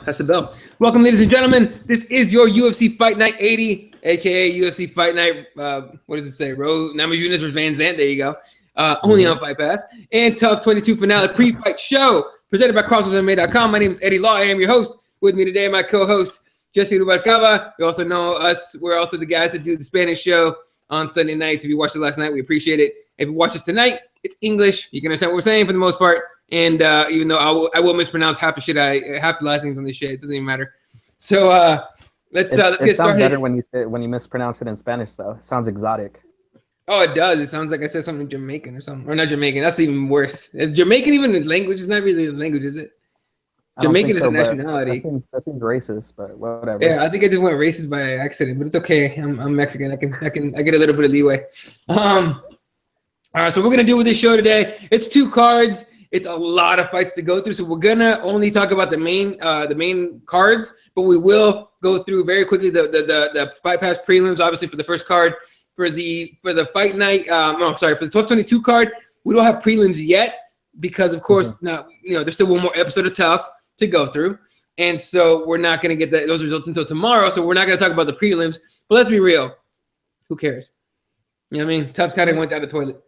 That's the bell. Welcome, ladies and gentlemen. This is your UFC Fight Night 80, aka UFC Fight Night. What does it say? Namajunas versus VanZant. There you go. Only on Fight Pass. And TUF 22 finale pre-fight show presented by CrossBonesMMA.com. My name is Eddie Law. I am your host. With me today, my co-host Jesse Rubalcaba. You also know us. We're also the guys that do the Spanish show on Sunday nights. If you watched it last night, we appreciate it. If you watch us tonight, it's English. You can understand what we're saying for the most part. And even though I will mispronounce half the last names on this shit, it doesn't even matter. So let's get started. It sounds better when you mispronounce it in Spanish, though. It sounds exotic. Oh, it does. It sounds like I said something Jamaican or something, or not Jamaican. That's even worse. Is Jamaican even a language? It's not really a language, is it? Jamaican is a nationality. That seems racist, but whatever. Yeah, I think I just went racist by accident, but it's okay. I'm Mexican. I get a little bit of leeway. All right, so we're gonna do with this show today. It's 2 cards. It's a lot of fights to go through, so we're gonna only talk about the main cards, but we will go through very quickly the Fight Pass prelims. Obviously, for the first card, for the fight night. For the 1222 card, we don't have prelims yet because, of course, there's still one more episode of TUF to go through, and so we're not gonna get those results until tomorrow. So we're not gonna talk about the prelims. But let's be real, who cares? You know what I mean? TUF's kind of went down the toilet.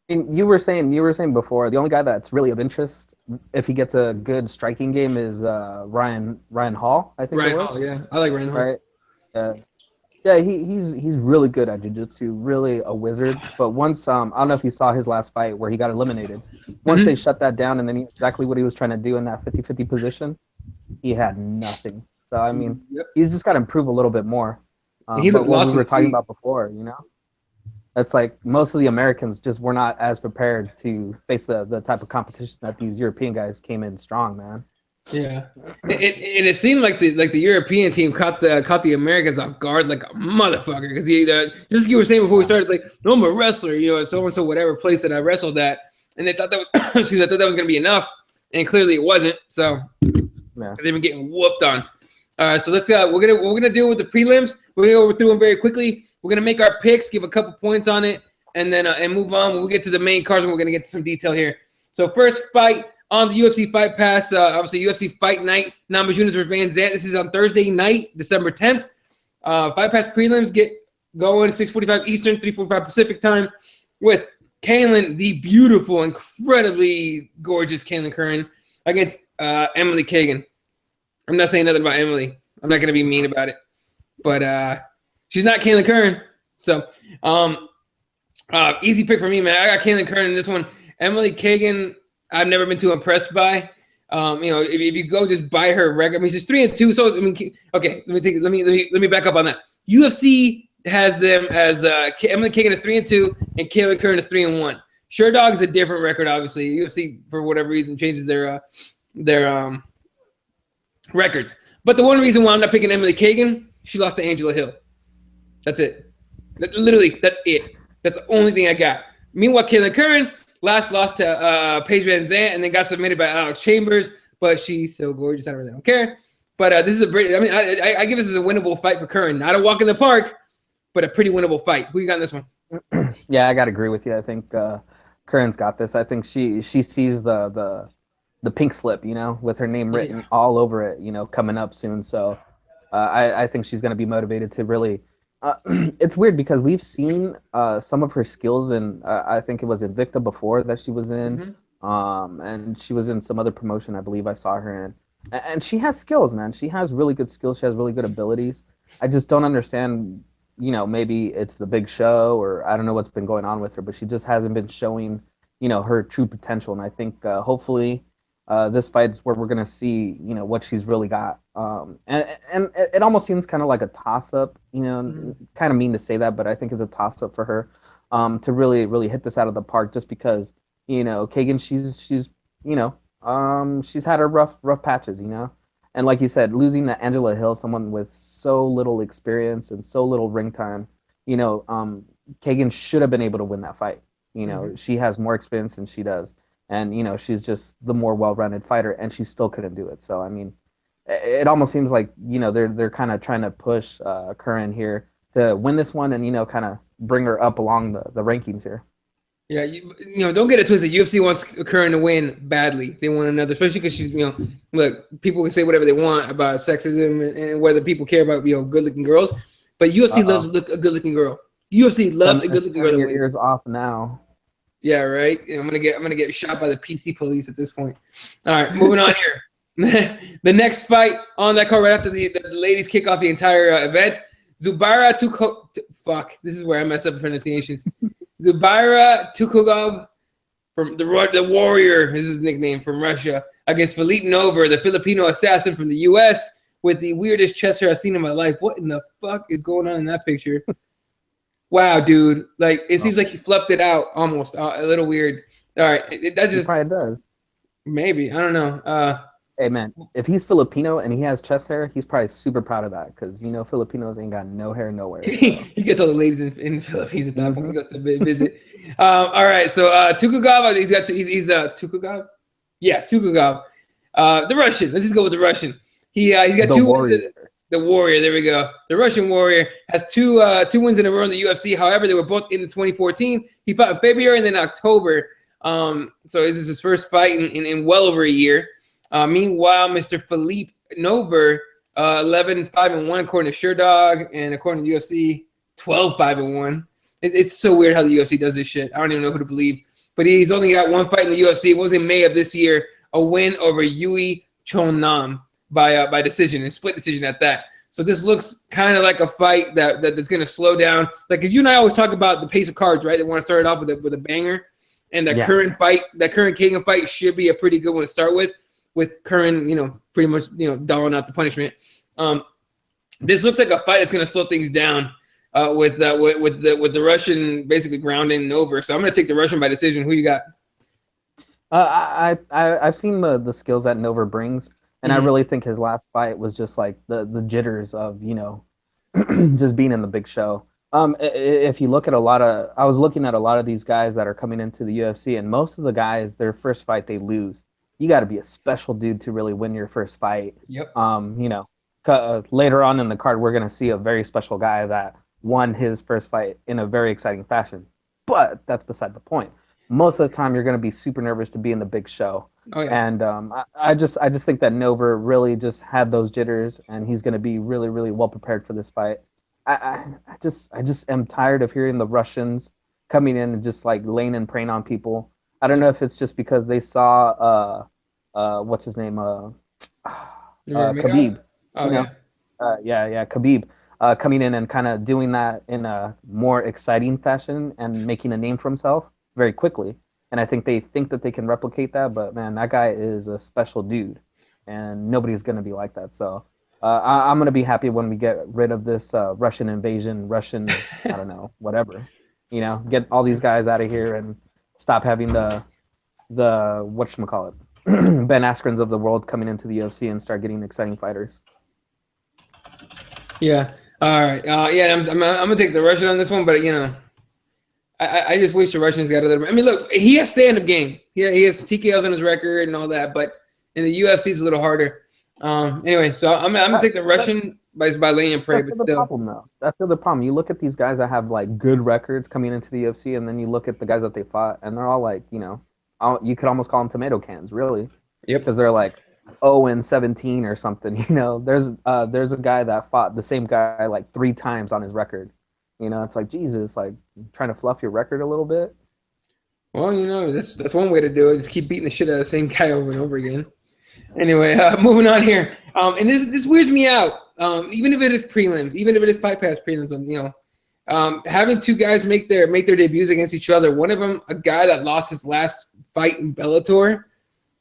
You were saying before, the only guy that's really of interest, if he gets a good striking game, is Ryan Hall. I think Ryan Hall, yeah, I like Ryan Hall. Right? Yeah, he's really good at jiu-jitsu, really a wizard. But once I don't know if you saw his last fight where he got eliminated. Once they shut that down, and then he knew exactly what he was trying to do in that 50-50 position, he had nothing. So I mean, he's just got to improve a little bit more. He looked what lost we were talking about before, It's like most of the Americans just were not as prepared to face the type of competition that these European guys came in strong, man. Yeah, and it seemed like the European team caught the Americans off guard like a motherfucker, because just like you were saying before we started, it's like, no, I'm a wrestler, so and so whatever place that I wrestled at, and they thought that was that was gonna be enough, and clearly it wasn't. So they've been getting whooped on. All right, so let's go. We're gonna deal with the prelims. We're gonna go through them very quickly. We're gonna make our picks, give a couple points on it, and then and move on. When we get to the main cards, and we're gonna get to some detail here. So first fight on the UFC Fight Pass, obviously UFC Fight Night, Namajunas versus VanZant. This is on Thursday night, December 10th. Fight Pass prelims get going 6:45 Eastern, 3:45 Pacific time, with Kaylin, the beautiful, incredibly gorgeous Kaylin Curran, against Emily Kagan. I'm not saying nothing about Emily. I'm not gonna be mean about it, but she's not Kaylin Curran. So easy pick for me, man. I got Kaylin Curran in this one. Emily Kagan, I've never been too impressed by. If you go just by her record, I mean, she's 3-2. So I mean, okay, let me back up on that. UFC has them as Emily Kagan is 3-2 and Kaylin Curran is 3-1. Sure Dog is a different record, obviously. UFC, for whatever reason, changes their records. But the one reason why I'm not picking Emily Kagan, she lost to Angela Hill. That's it. Literally, that's it. That's the only thing I got. Meanwhile, Kaylin Curran lost to Paige VanZant and then got submitted by Alex Chambers, but she's so gorgeous, I really don't care. But this is I give this as a winnable fight for Curran. Not a walk in the park, but a pretty winnable fight. Who you got in this one? Yeah, I got to agree with you. I think Curran's got this. I think she sees the pink slip, with her name written all over it, coming up soon. So I think she's going to be motivated to really it's weird because we've seen some of her skills in I think it was Invicta before that she was in, and she was in some other promotion I believe I saw her in, and she has skills, man. She has really good skills. She has really good abilities. I just don't understand, maybe it's the big show, or I don't know what's been going on with her, but she just hasn't been showing, her true potential. And I think hopefully this fight is where we're going to see, what she's really got. And it almost seems kind of like a toss-up, kind of mean to say that, but I think it's a toss-up for her to really, really hit this out of the park, just because, Kagan, she's had her rough patches, And like you said, losing to Angela Hill, someone with so little experience and so little ring time, Kagan should have been able to win that fight. She has more experience than she does. And, she's just the more well-rounded fighter, and she still couldn't do it. So, I mean, it almost seems like, they're kind of trying to push Curran here to win this one and, kind of bring her up along the rankings here. Yeah, don't get it twisted. UFC wants Curran to win badly. They want another, especially because she's, look, people can say whatever they want about sexism and whether people care about, good-looking girls, but UFC loves a good-looking girl. UFC loves a good-looking girl that your wins. ears off now. Yeah, right. I'm gonna get shot by the PC police at this point. All right, moving on here. The next fight on that card right after the ladies kick off the entire event. Zubaira fuck. This is where I mess up pronunciations. Zubaira Tukhugov from the Warrior is his nickname, from Russia, against Philippe Nover, the Filipino assassin from the U.S. with the weirdest chest hair I've seen in my life. What in the fuck is going on in that picture? Wow, dude. Like, it seems like he fluffed it out almost. A little weird. All right. That's just. He probably does. Maybe. I don't know. Hey, man, if he's Filipino and he has chest hair, he's probably super proud of that because, Filipinos ain't got no hair nowhere. So. He gets all the ladies in the Philippines at that point. He goes to visit. All right. So, Tukhugov, he's Tukhugov? Yeah, Tukhugov. The Russian. Let's just go with the Russian. He's got two wins. The Warrior, there we go. The Russian Warrior has two wins in a row in the UFC. However, they were both in the 2014. He fought in February and then October. So this is his first fight in well over a year. Meanwhile, Mr. Philippe Nover, 11-5-1 according to SureDog, and according to UFC, 12-5-1. It's so weird how the UFC does this shit. I don't even know who to believe. But he's only got one fight in the UFC. It was in May of this year, a win over Yui Chon-Nam by decision, and split decision at that. So this looks kind of like a fight that's going to slow down. Like, you and I always talk about the pace of cards, right? They want to start it off with a banger, and that current Kagan fight should be a pretty good one to start with Curran, pretty much doling out the punishment. This looks like a fight that's going to slow things down with the Russian basically grounding over. So I'm going to take the Russian by decision. Who you got? I've seen the skills that Nover brings. And I really think his last fight was just like the jitters of, just being in the big show. If you look at I was looking at a lot of these guys that are coming into the UFC, and most of the guys, their first fight, they lose. You got to be a special dude to really win your first fight. Yep. Later on in the card, we're going to see a very special guy that won his first fight in a very exciting fashion. But that's beside the point. Most of the time, you're going to be super nervous to be in the big show. Oh, yeah. And I just think that Nover really just had those jitters, and he's going to be really, really well prepared for this fight. I just am tired of hearing the Russians coming in and just like laying and preying on people. I don't know if it's just because they saw what's his name, Khabib. Oh, yeah. Khabib coming in and kind of doing that in a more exciting fashion and making a name for himself very quickly. And I think they think that they can replicate that, but man, that guy is a special dude, and nobody's going to be like that. So I'm going to be happy when we get rid of this Russian invasion, I don't know, whatever. Get all these guys out of here and stop having the whatchamacallit, Ben Askrens of the world coming into the UFC and start getting exciting fighters. Yeah. All right. I'm going to take the Russian on this one, but, I just wish the Russians got a little bit. I mean, look, he has stand-up game. Yeah, he has TKOs on his record and all that, but in the UFC, it's a little harder. Anyway, so I'm gonna take the Russian by laying and pray, but still. Problem, though. That's the other problem. You look at these guys that have like good records coming into the UFC, and then you look at the guys that they fought, and they're all like, you could almost call them tomato cans, really. Yep. Because they're like 0-17 or something. There's a guy that fought the same guy like 3 times on his record. It's like, Jesus, like trying to fluff your record a little bit. Well, that's one way to do it. Just keep beating the shit out of the same guy over and over again. Anyway, moving on here. And this weirds me out. Even if it is prelims, even if it is Fight Pass prelims, having two guys make their debuts against each other. One of them, a guy that lost his last fight in Bellator.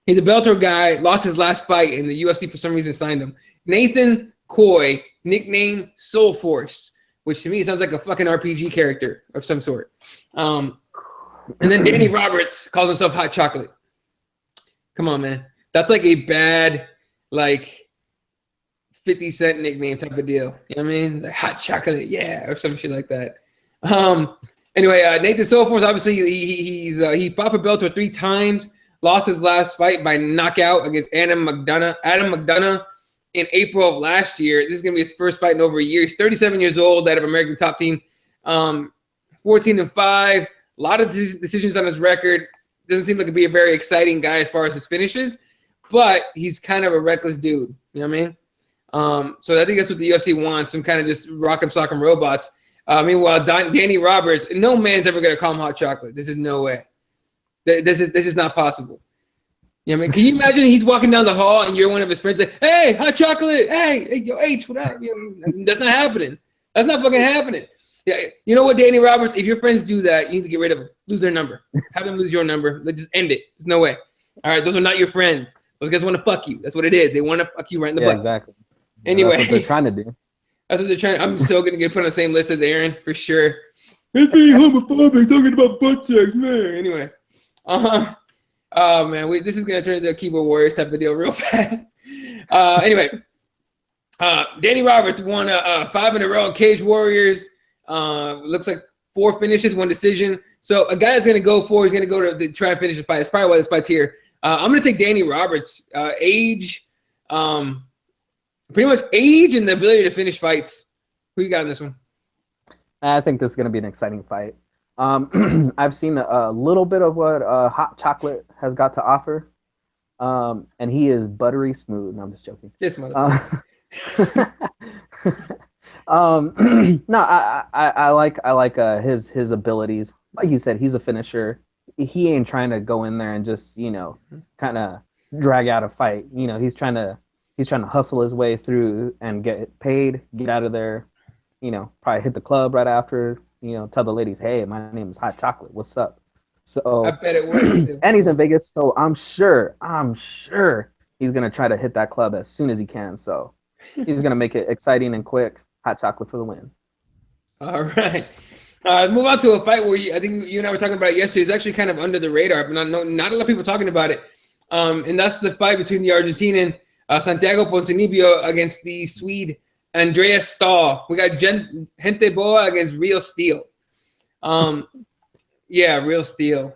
He's a Bellator guy, lost his last fight, and the UFC for some reason signed him. Nathan Coy, nickname Soul Force, which to me sounds like a fucking RPG character of some sort. And then Danny Roberts calls himself Hot Chocolate. Come on, man. That's like a bad, 50 Cent nickname type of deal. You know what I mean? Like Hot Chocolate, yeah, or some shit like that. Anyway, Nathan Soul Force, obviously, he fought for Bellator 3 times, lost his last fight by knockout against Adam McDonough in April of last year. This is going to be his first fight in over a year. He's 37 years old, out of American Top Team. 14-5, A lot of decisions on his record. Doesn't seem like to be a very exciting guy as far as his finishes, but he's kind of a reckless dude. You know what I mean? So I think that's what the UFC wants, some kind of just rock'em sock'em robots. Meanwhile, Danny Roberts, no man's ever going to call him hot chocolate. This is no way. This is not possible. You know what I mean? Can you imagine he's walking down the hall and you're one of his friends like, hey, hot chocolate, hey, yo, H, what up? You know, that's not happening. That's not fucking happening. Yeah, you know what, Danny Roberts? If your friends do that, you need to get rid of them. Lose their number. Have them lose your number. Let's just end it. There's no way. All right, those are not your friends. Those guys want to fuck you. That's what it is. They want to fuck you right in the butt. Exactly. Anyway, that's what they're trying to do. That's what they're trying. I'm so gonna get put on the same list as Aaron for sure. It's being homophobic, talking about butt sex, man. Anyway, oh man, this is gonna turn into a keyboard warriors type of deal real fast. Anyway, Danny Roberts won 5 in a row in Cage Warriors. Looks like 4 finishes, 1 decision. So a guy that's gonna go for, he's gonna go to try and finish the fight. That's probably why this fight's here. I'm gonna take Danny Roberts' age. Pretty much age and the ability to finish fights. Who you got in this one? I think this is going to be an exciting fight. I've seen a little bit of what Hot Chocolate has got to offer, and he is buttery smooth. No, I'm just joking. Just mother. No, I like his abilities. Like you said, he's a finisher. He ain't trying to go in there and just kind of drag out a fight. He's trying to hustle his way through and get paid, get out of there, probably hit the club right after, tell the ladies, hey, my name is Hot Chocolate. What's up? So I bet it would. And he's in Vegas, so I'm sure he's going to try to hit that club as soon as he can. So he's going to make it exciting and quick. Hot Chocolate for the win. All right. Move on to a fight where I think you and I were talking about it yesterday. It's actually kind of under the radar, but not a lot of people talking about it. And that's the fight between the Argentinian Santiago Ponzinibbio against the Swede Andreas Stahl. We got Gente Boa against Real Steel. Yeah, Real Steel.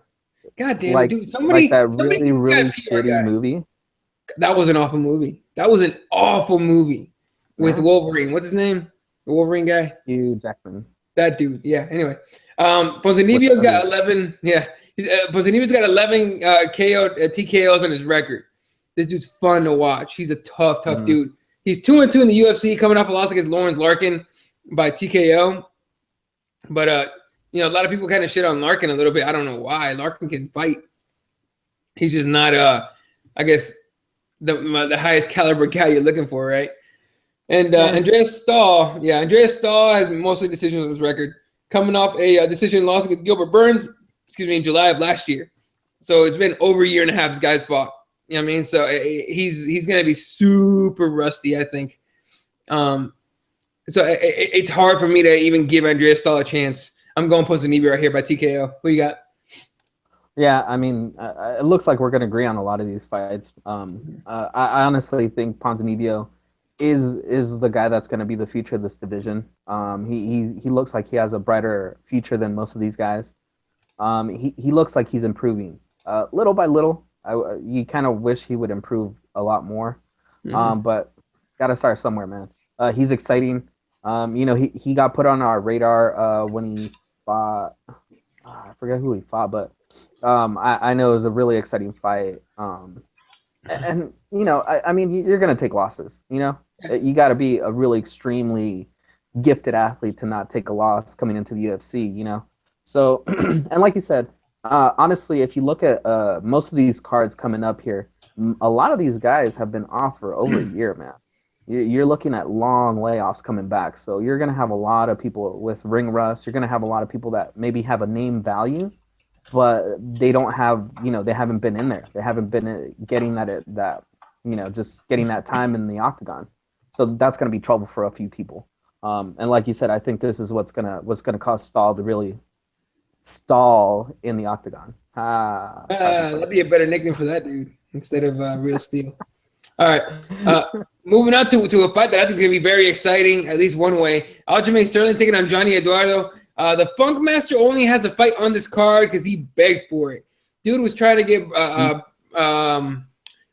God damn it, dude! Somebody that really shitty movie. That was an awful movie. That was an awful movie with Wolverine. What's his name? The Wolverine guy. Hugh Jackman. That dude. Yeah. Anyway, Ponzinibbio's got 11. Yeah, Ponzinibbio's got 11 TKOs on his record. This dude's fun to watch. He's a tough dude. He's 2-2 in the UFC, coming off a loss against Lawrence Larkin by TKO. But a lot of people kind of shit on Larkin a little bit. I don't know why. Larkin can fight. He's just not I guess the highest caliber guy you're looking for, right? And Andreas Stahl has mostly decisions on his record, coming off a decision loss against Gilbert Burns, in July of last year. So it's been over a year and a half this guy's fought. You know what I mean? So he's going to be super rusty, I think. So it's hard for me to even give Andreas Stahl a chance. I'm going Ponzinibbio right here by TKO. Who you got? Yeah, I mean, it looks like we're going to agree on a lot of these fights. I honestly think Ponzinibbio is the guy that's going to be the future of this division. He looks like he has a brighter future than most of these guys. He looks like he's improving little by little. You kind of wish he would improve a lot more, but got to start somewhere, man. He's exciting. He got put on our radar when he fought. I forget who he fought, but I know it was a really exciting fight. And I mean, you're gonna take losses. You got to be a really extremely gifted athlete to not take a loss coming into the UFC. So, and like you said. Honestly, if you look at most of these cards coming up here, a lot of these guys have been off for over a year, man. You're looking at long layoffs coming back. So you're going to have a lot of people with ring rust. You're going to have a lot of people that maybe have a name value, but they don't have, they haven't been in there. They haven't been getting just getting that time in the octagon. So that's going to be trouble for a few people. And like you said, I think this is what's going to cause Stahl to really stall in the octagon. That'd be a better nickname for that dude instead of Real Steel. All right, moving on to a fight that I think is going to be very exciting, at least one way. Aljamain Sterling taking on Johnny Eduardo. The Funk Master only has a fight on this card because he begged for it. Dude was trying to get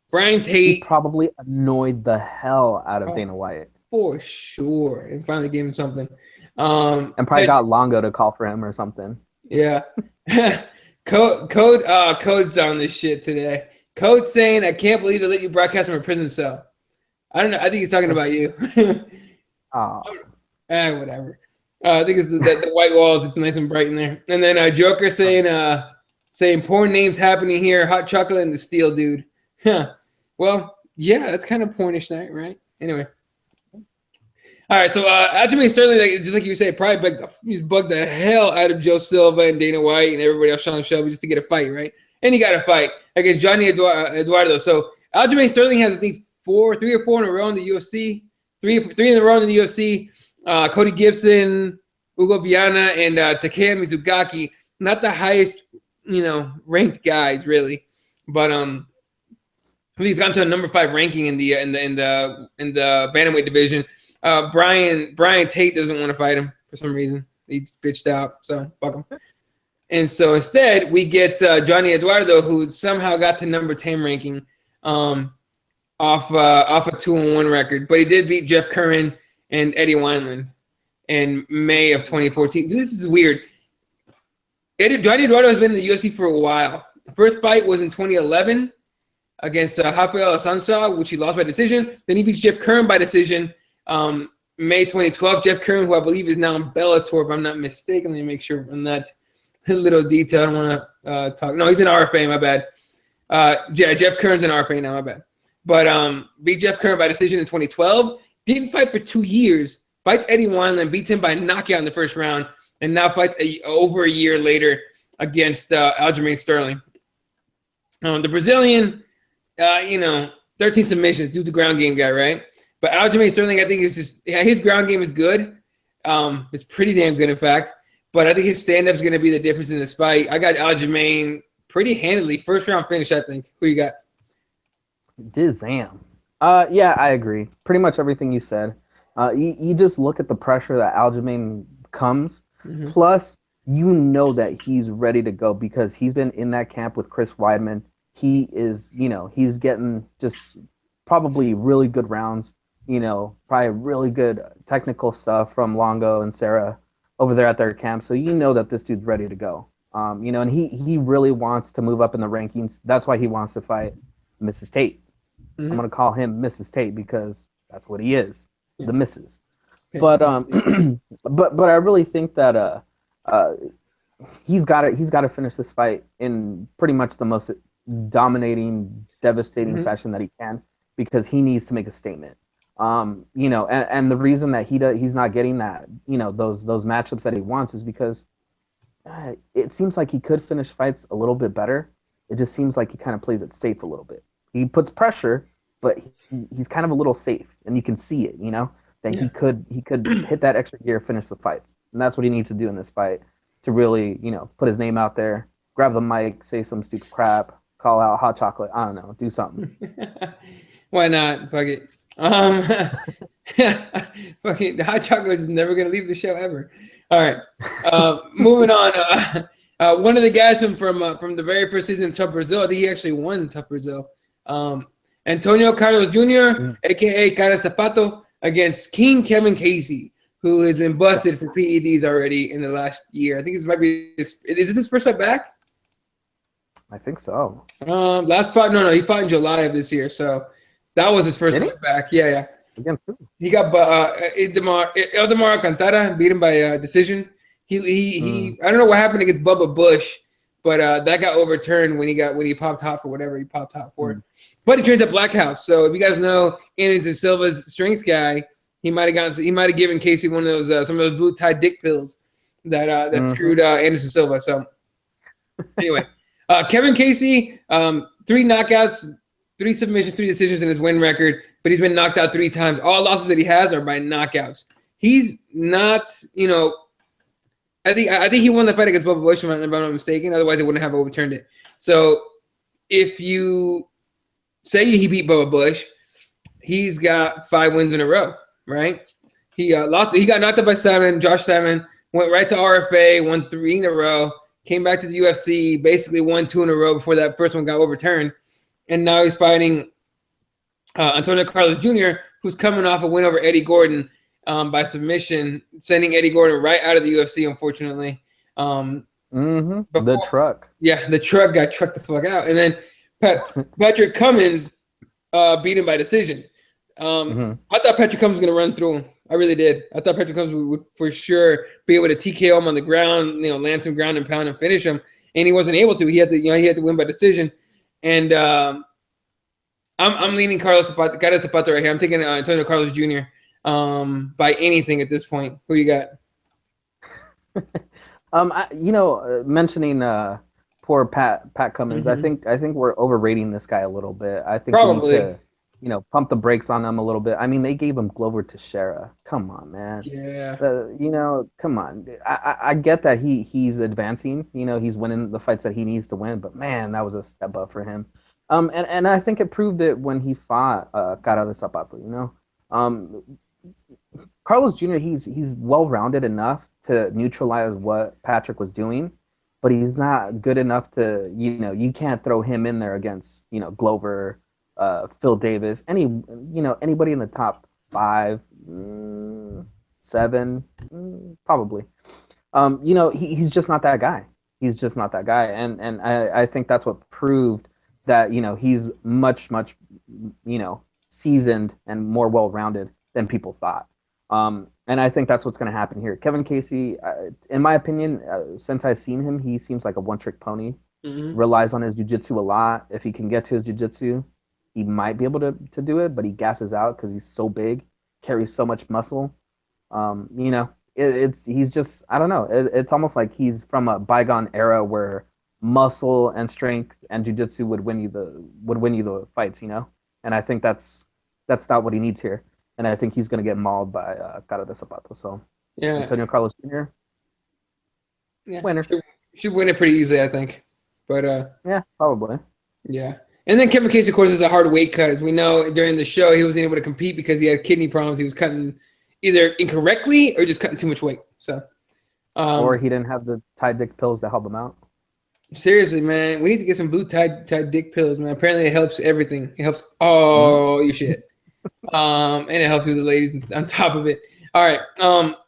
Brian Tate. He probably annoyed the hell out of Dana White. For sure. And finally gave him something. And probably got Longo to call for him or something. Yeah. Code's on this shit today. Code saying, I can't believe they let you broadcast from a prison cell. I don't know. I think he's talking about you. Oh. Whatever. I think it's the white walls. It's nice and bright in there. And then Joker saying porn names happening here. Hot chocolate and the steel dude. Well, yeah, that's kind of pornish night, right? Anyway. All right, so Aljamain Sterling, just like you say, probably bugged the hell out of Joe Silva and Dana White and everybody else, Sean Shelby, just to get a fight, right? And he got a fight against Johnny Eduardo. So Aljamain Sterling has, I think, 3 or 4 in a row in the UFC. Three in a row in the UFC. Cody Gibson, Ugo Viana, and Takea Mizugaki. Not the highest, ranked guys really, but he's gotten to a number 5 ranking in the bantamweight division. Brian Tate doesn't want to fight him for some reason. He's bitched out, so fuck him. And so instead, we get Johnny Eduardo, who somehow got to number 10 ranking, off a 2-1 record. But he did beat Jeff Curran and Eddie Wineland in May of 2014. This is weird. Johnny Eduardo has been in the UFC for a while. The first fight was in 2011 against Rafael Assunção, which he lost by decision. Then he beats Jeff Curran by decision. May 2012, Jeff Curran, who I believe is now in Bellator, if I'm not mistaken. Let me make sure on that little detail. I don't want to talk. No, he's in RFA, my bad. Yeah, Jeff Curran's in RFA now, my bad. But beat Jeff Curran by decision in 2012. Didn't fight for 2 years. Fights Eddie Wineland, beats him by knockout in the first round, and now fights over a year later against Aljamain Sterling. The Brazilian, 13 submissions. Dude's a ground game guy, right? But Aljamain Sterling, I think, his ground game is good. It's pretty damn good, in fact. But I think his stand-up is going to be the difference in this fight. I got Aljamain pretty handily. First round finish, I think. Who you got? Dizam. Yeah, I agree. Pretty much everything you said. You just look at the pressure that Aljamain comes. Mm-hmm. Plus, that he's ready to go because he's been in that camp with Chris Weidman. He is, he's getting just probably really good rounds. Probably really good technical stuff from Longo and Sarah over there at their camp. So that this dude's ready to go. And he really wants to move up in the rankings. That's why he wants to fight Mrs. Tate. Mm-hmm. I'm gonna call him Mrs. Tate because that's what he is, the Mrs. Okay. But but I really think that he's got to finish this fight in pretty much the most dominating, devastating fashion that he can because he needs to make a statement. And the reason that he's not getting that, those matchups that he wants is because it seems like he could finish fights a little bit better. It just seems like he kind of plays it safe a little bit. He puts pressure, but he's kind of a little safe, and you can see it, that he could hit that extra gear, finish the fights. And that's what he needs to do in this fight to really, put his name out there, grab the mic, say some stupid crap, call out hot chocolate. I don't know, do something. Why not? Fuck it. Fucking hot chocolate is never gonna leave the show ever. All right, moving on. One of the guys from the very first season of TUF Brazil, I think he actually won TUF Brazil. Antonio Carlos Jr., aka Cara Zapato, against King Kevin Casey, who has been busted for PEDs already in the last year. I think this might be is this his first fight back? I think so. Last fight, no, he fought in July of this year, so that was his first fight back. Yeah. Again, he got Eldemar Alcantara, beat him by decision. He I don't know what happened against Bubba Bush, but that got overturned when he popped hot for whatever he popped hot for. But he trains at Black House, so if you guys know Anderson Silva's strength guy, he might have given Casey one of those some of those blue tie dick pills that screwed Anderson Silva. So anyway, Kevin Casey, 3 knockouts, 3 submissions, 3 decisions in his win record, but he's been knocked out 3 times. All losses that he has are by knockouts. He's not, I think he won the fight against Bubba Bush, if I'm not mistaken. Otherwise, he wouldn't have overturned it. So if you say he beat Bubba Bush, he's got 5 wins in a row, right? He got knocked out by Simon, Josh Simon, went right to RFA, won 3 in a row, came back to the UFC, basically won 2 in a row before that first one got overturned. And now he's fighting Antonio Carlos Jr., who's coming off a win over Eddie Gordon by submission, sending Eddie Gordon right out of the UFC, unfortunately. Mm-hmm. The before. truck. Yeah, the truck got trucked the fuck out, and then Patrick Cummins beat him by decision. Mm-hmm. I thought Patrick Cummins was gonna run through him. I really did. I thought Patrick Cummins would for sure be able to TKO him on the ground, land some ground and pound and finish him, and he wasn't able to. He had to win by decision, and I'm leaning Carlos Zapata right here. I'm taking Antonio Carlos Jr. By anything at this point. Who you got? Mentioning poor Pat Cummins, Mm-hmm. I think we're overrating this guy a little bit. I think we need Probably. to, pump the brakes on him a little bit. I mean, they gave him Glover Teixeira. Come on, man. Yeah. Come on. I get that he's advancing. He's winning the fights that he needs to win. But man, that was a step up for him. And I think it proved it when he fought Carlos Zapata. Um, Carlos Jr. He's well rounded enough to neutralize what Patrick was doing, but he's not good enough to you can't throw him in there against Glover, Phil Davis, anybody in the top five, seven, probably. He's just not that guy. He's just not that guy, and I think that's what proved that he's much seasoned and more well rounded than people thought. And I think that's what's going to happen here. Kevin Casey, in my opinion, since I've seen him, he seems like a one-trick pony. Mm-hmm. Relies on his jiu-jitsu a lot. If he can get to his jiu-jitsu, he might be able to do it, but he gasses out because he's so big, carries so much muscle. He's just, I don't know. It's almost like he's from a bygone era where muscle and strength and jiu-jitsu would win you the fights. And I think that's not what he needs here. And I think he's going to get mauled by Carlos Zapata. So Yeah. Antonio Carlos Jr. Yeah. winner. Should win it pretty easily, I think. But Yeah, probably. yeah. And then Kevin Casey, of course, is a hard weight cut. As we know, during the show, he wasn't able to compete because he had kidney problems. He was cutting either incorrectly or just cutting too much weight. So, Or he didn't have the Tide Dick pills to help him out. seriously, man, we need to get some blue Tide dick pills, man. Apparently, it helps everything. It helps all your shit. And it helps with the ladies on top of it. All right.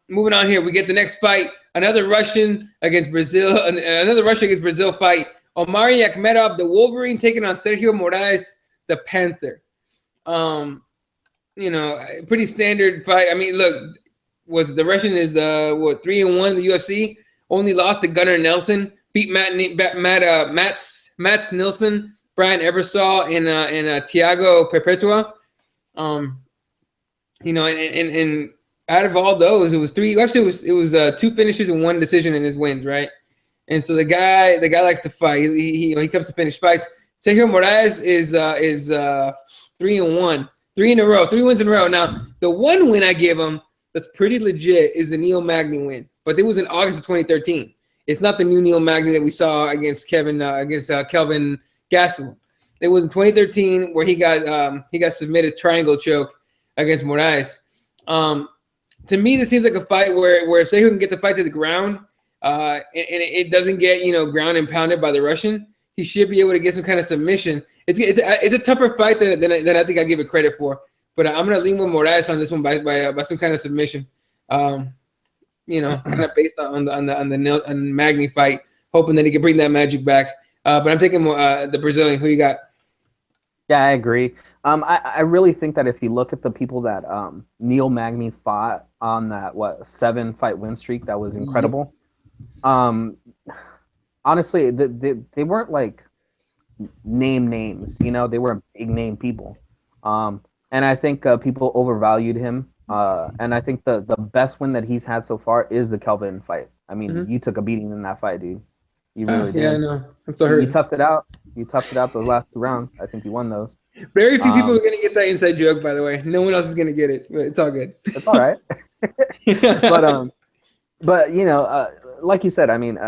Moving on here, we get the next fight. Another Russian against Brazil. Another Russian against Brazil fight. Omari Akhmedov, the Wolverine, taking on Sergio Moraes, the Panther. Pretty standard fight. I mean, look, the Russian is 3-1 in the UFC. Only lost to Gunnar Nelson. Beat Mats Nilsson, Brian Ebersol, and Thiago Perpetua. And out of all those, it was three. Actually, it was 2 finishes and 1 decision in his wins, right? And so the guy likes to fight. He comes to finish fights. Sergio Moraes is 3-1, 3 in a row, 3 wins in a row. Now the one win I give him that's pretty legit is the Neil Magny win, but it was in August of 2013. It's not the new Neil Magny that we saw against Kelvin Gastelum. It was in 2013 where he got submitted triangle choke against Moraes. To me, this seems like a fight where Sergio can get the fight to the ground, and it doesn't get ground and pounded by the Russian. He should be able to get some kind of submission. It's a tougher fight than I think I give it credit for. But I'm gonna lean with Moraes on this one by some kind of submission. Kind of based on the Magny fight, hoping that he can bring that magic back. But I'm taking the Brazilian. Who you got? Yeah, I agree. I really think that if you look at the people that Neil Magny fought on that 7-fight win streak, that was incredible. Honestly, they weren't like names, they weren't big name people. And I think people overvalued him. And I think the best win that he's had so far is the Kelvin fight. I mean, you took a beating in that fight, dude. You really did. Yeah, I know. I'm so hurt. You toughed it out. You toughed it out those last 2 rounds. I think you won those. Very few people are gonna get that inside joke, by the way. No one else is gonna get it, but it's all good. It's all right. But like you said, I mean,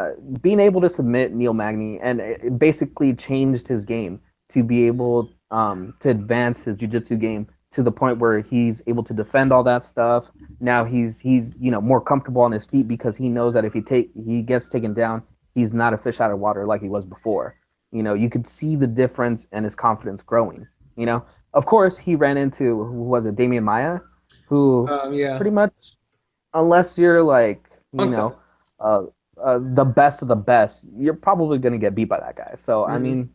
being able to submit Neil Magny and it basically changed his game to be able to advance his jiu-jitsu game to the point where he's able to defend all that stuff. Now he's more comfortable on his feet because he knows that if he gets taken down, he's not a fish out of water like he was before. You could see the difference and his confidence growing. Of course, he ran into, who was it, Damian Maia, who pretty much, unless you're like, the best of the best, you're probably going to get beat by that guy. So, I Mhm. mean,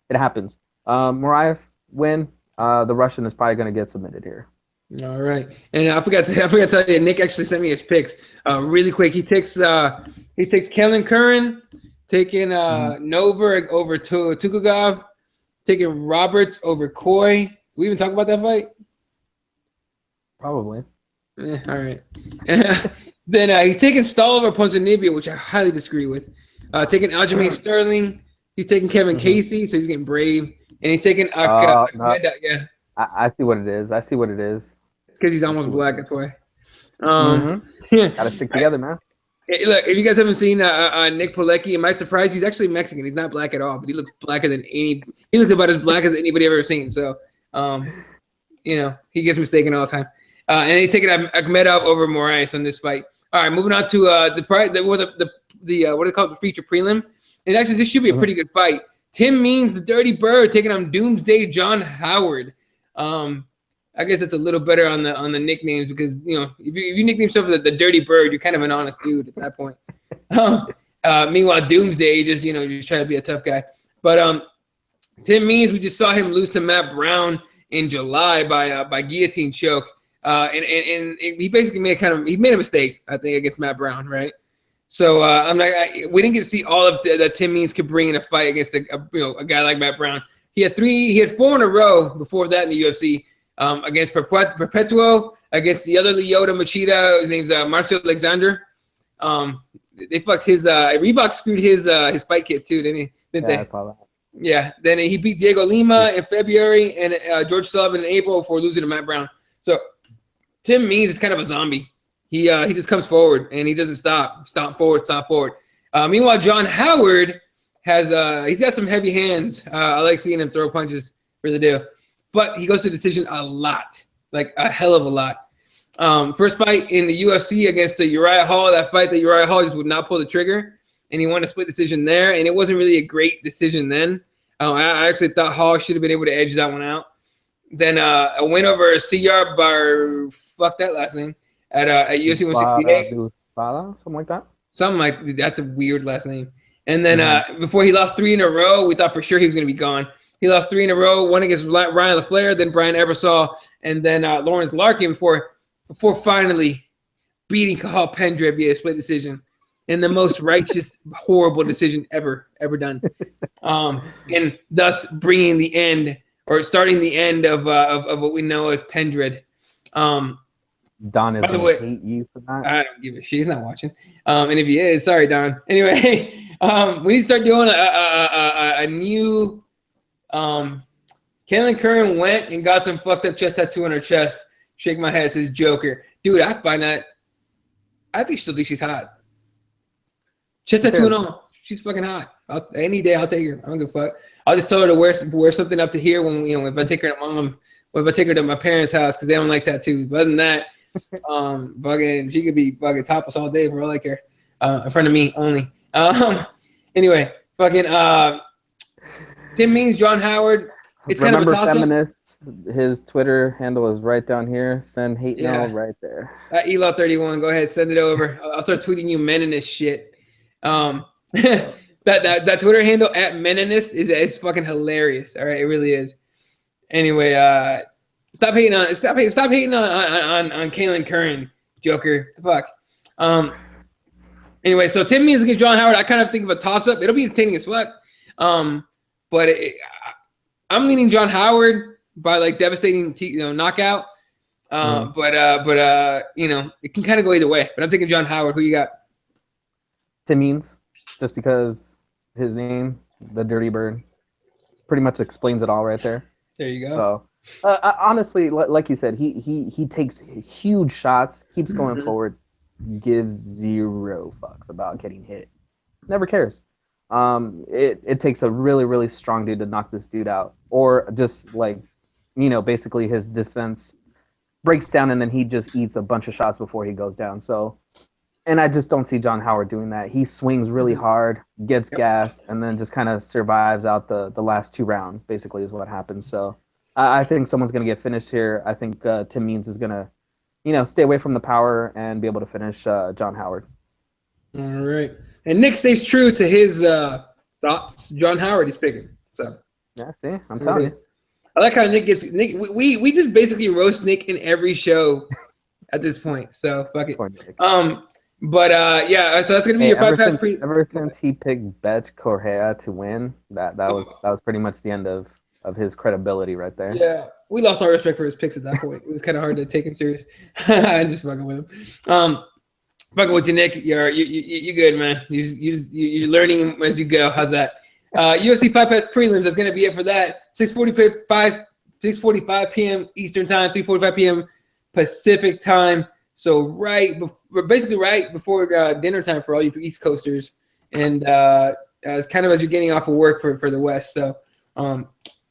it happens. Moraes win. The Russian is probably going to get submitted here. All right, and I forgot to tell you, Nick actually sent me his picks. Really quick, he takes Kellen Curran, taking Nova over to Tukugov, taking Roberts over Coy. We even talk about that fight. Probably. All right. Then he's taking Stahl over Ponzinibbio, which I highly disagree with. Taking Aljamain Sterling. He's taking Kevin Casey, so he's getting brave, and he's taking No, yeah, I see what it is. I see what it is. because he's I see almost what black. it That's is. why. Um, Got to stick together, man. Hey, look, if you guys haven't seen Nick Pilecki, am I surprised? He's actually Mexican. He's not black at all, but he looks blacker than any. He looks about as black as anybody I've ever seen. So, he gets mistaken all the time. And they take it Akhmedov over Moraes on this fight. All right, moving on to what do they call it, the feature prelim. And actually, this should be a pretty good fight. Tim Means, the Dirty Bird, taking on Doomsday John Howard. I guess it's a little better on the nicknames because if you nickname yourself the Dirty Bird, you're kind of an honest dude at that point. Meanwhile, Doomsday, you just try to be a tough guy. But Tim Means, we just saw him lose to Matt Brown in July by guillotine choke, and he basically made a mistake, I think, against Matt Brown, right? So we didn't get to see all of that Tim Means could bring in a fight against a guy like Matt Brown. He had 4 in a row before that in the UFC. Against Perpetuo, against the other Lyoto Machida, his name's Marcio Alexander. They fucked his Reebok screwed his fight kit too, didn't they? I saw that. Yeah. Then he beat Diego Lima in February and George Sullivan in April before losing to Matt Brown. So Tim Means is kind of a zombie. He just comes forward and he doesn't stop. Stomp forward. Meanwhile, John Howard he's got some heavy hands. I like seeing him throw punches, really do. But he goes to decision a lot, like a hell of a lot. First fight in the UFC against Uriah Hall. That fight that Uriah Hall just would not pull the trigger, and he won a split decision there. And it wasn't really a great decision then. I actually thought Hall should have been able to edge that one out. Then a win over CR Bar, fuck that last name, at UFC 168. Something like that. Something like that's a weird last name. And then before he lost 3 in a row, we thought for sure he was going to be gone. He lost 3 in a row, one against Ryan LaFleur, then Brian Ebersol, and then Lawrence Larkin before finally beating Cathal Pendrith via split decision in the most righteous, horrible decision ever done. And thus bringing the end or starting the end of what we know as Pendrith. Don is going to hate you for that. I don't give a shit. He's not watching. And if he is, sorry, Don. Anyway, we need to start doing a new. Kellen Curran went and got some fucked up chest tattoo on her chest. Shake my head, says Joker. Dude, I still think she's hot. Chest tattoo and all. She's fucking hot. Any day I'll take her. I don't give a fuck. I'll just tell her to wear something up to here when if I take her to mom, or if I take her to my parents' house because they don't like tattoos. But other than that, fucking she could be fucking topless all day for all I care. In front of me only. Anyway, fucking Tim Means, John Howard. It's kind of a toss-up. Feminists, his Twitter handle is right down here. Send hate mail right there. Elo31, go ahead, send it over. I'll start tweeting you meninist shit. That Twitter handle at meninist is fucking hilarious. All right, it really is. Anyway, stop hating on Kalen Curran, Joker. The fuck. Anyway, so Tim Means against John Howard. I kind of think of a toss-up. It'll be entertaining as fuck. But I'm leaning John Howard by like devastating knockout. But it can kind of go either way. But I'm taking John Howard. Who you got? Tim Means, just because his name, the Dirty Bird, pretty much explains it all right there. There you go. So honestly, like you said, he takes huge shots, keeps going forward, gives 0 fucks about getting hit, never cares. It takes a really, really strong dude to knock this dude out, or just basically his defense breaks down and then he just eats a bunch of shots before he goes down. So, and I just don't see John Howard doing that. He swings really hard, gets gassed, and then just kind of survives out the last 2 rounds, basically is what happens. So I think someone's going to get finished here. I think Tim Means is going to, stay away from the power and be able to finish John Howard. All right. And Nick stays true to his thoughts. John Howard is picking. So yeah, see, I'm telling you. I like how Nick gets Nick. We just basically roast Nick in every show at this point. So fuck it. But yeah. So that's gonna be your fight pass. Ever since he picked Bet Correa to win, that was pretty much the end of his credibility right there. Yeah, we lost our respect for his picks at that point. It was kind of hard to take him serious. I'm just fucking with him. Fucking with you, Nick. You good, man. You're learning as you go. How's that? UFC Fight Pass prelims. That's gonna be it for that. 6:45 p.m. Eastern time, 3:45 p.m. Pacific time. So basically right before dinner time for all you East Coasters, and it's kind of as you're getting off of work for the West. So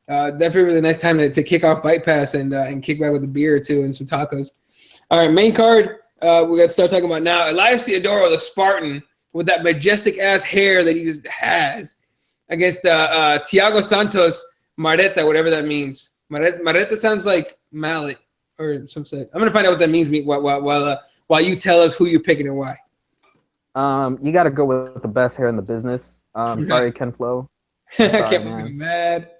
definitely really nice time to kick off Fight Pass and kick back with a beer or two and some tacos. All right, main card. We got to start talking about now. Elias Theodorou, the Spartan, with that majestic ass hair that he just has, against Thiago Santos Marreta, whatever that means. Marreta sounds like mallet or some shit. I'm gonna find out what that means while you tell us who you're picking and why. You got to go with the best hair in the business. Sorry, Ken Flo. I can't be mad.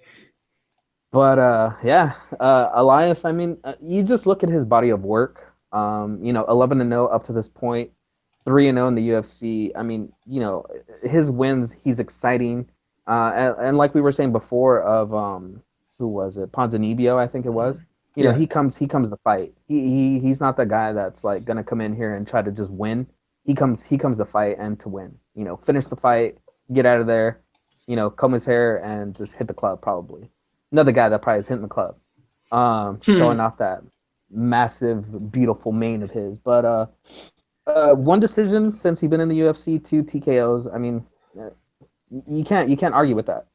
But yeah, Elias. I mean, you just look at his body of work. 11-0 up to this point, 3-0 in the UFC. I mean, his wins, he's exciting. And like we were saying before of who was it? Ponzinibbio, I think it was. He comes to fight. He's not the guy that's like gonna come in here and try to just win. He comes to fight and to win. Finish the fight, get out of there, comb his hair and just hit the club probably. Another guy that probably is hitting the club. Showing off that massive, beautiful mane of his. But one decision since he's been in the UFC, 2 TKOs. I mean, you can't argue with that.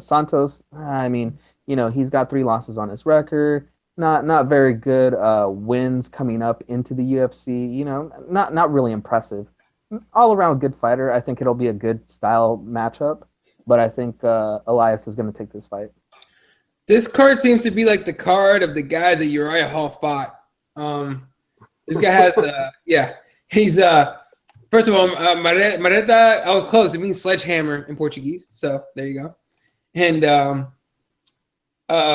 Santos, I mean, he's got 3 losses on his record. Not very good wins coming up into the UFC. Not really impressive. All around good fighter. I think it'll be a good style matchup. But I think Elias is going to take this fight. This card seems to be like the card of the guys that Uriah Hall fought. This guy has, he's first of all, Marreta. I was close. It means sledgehammer in Portuguese. So there you go. And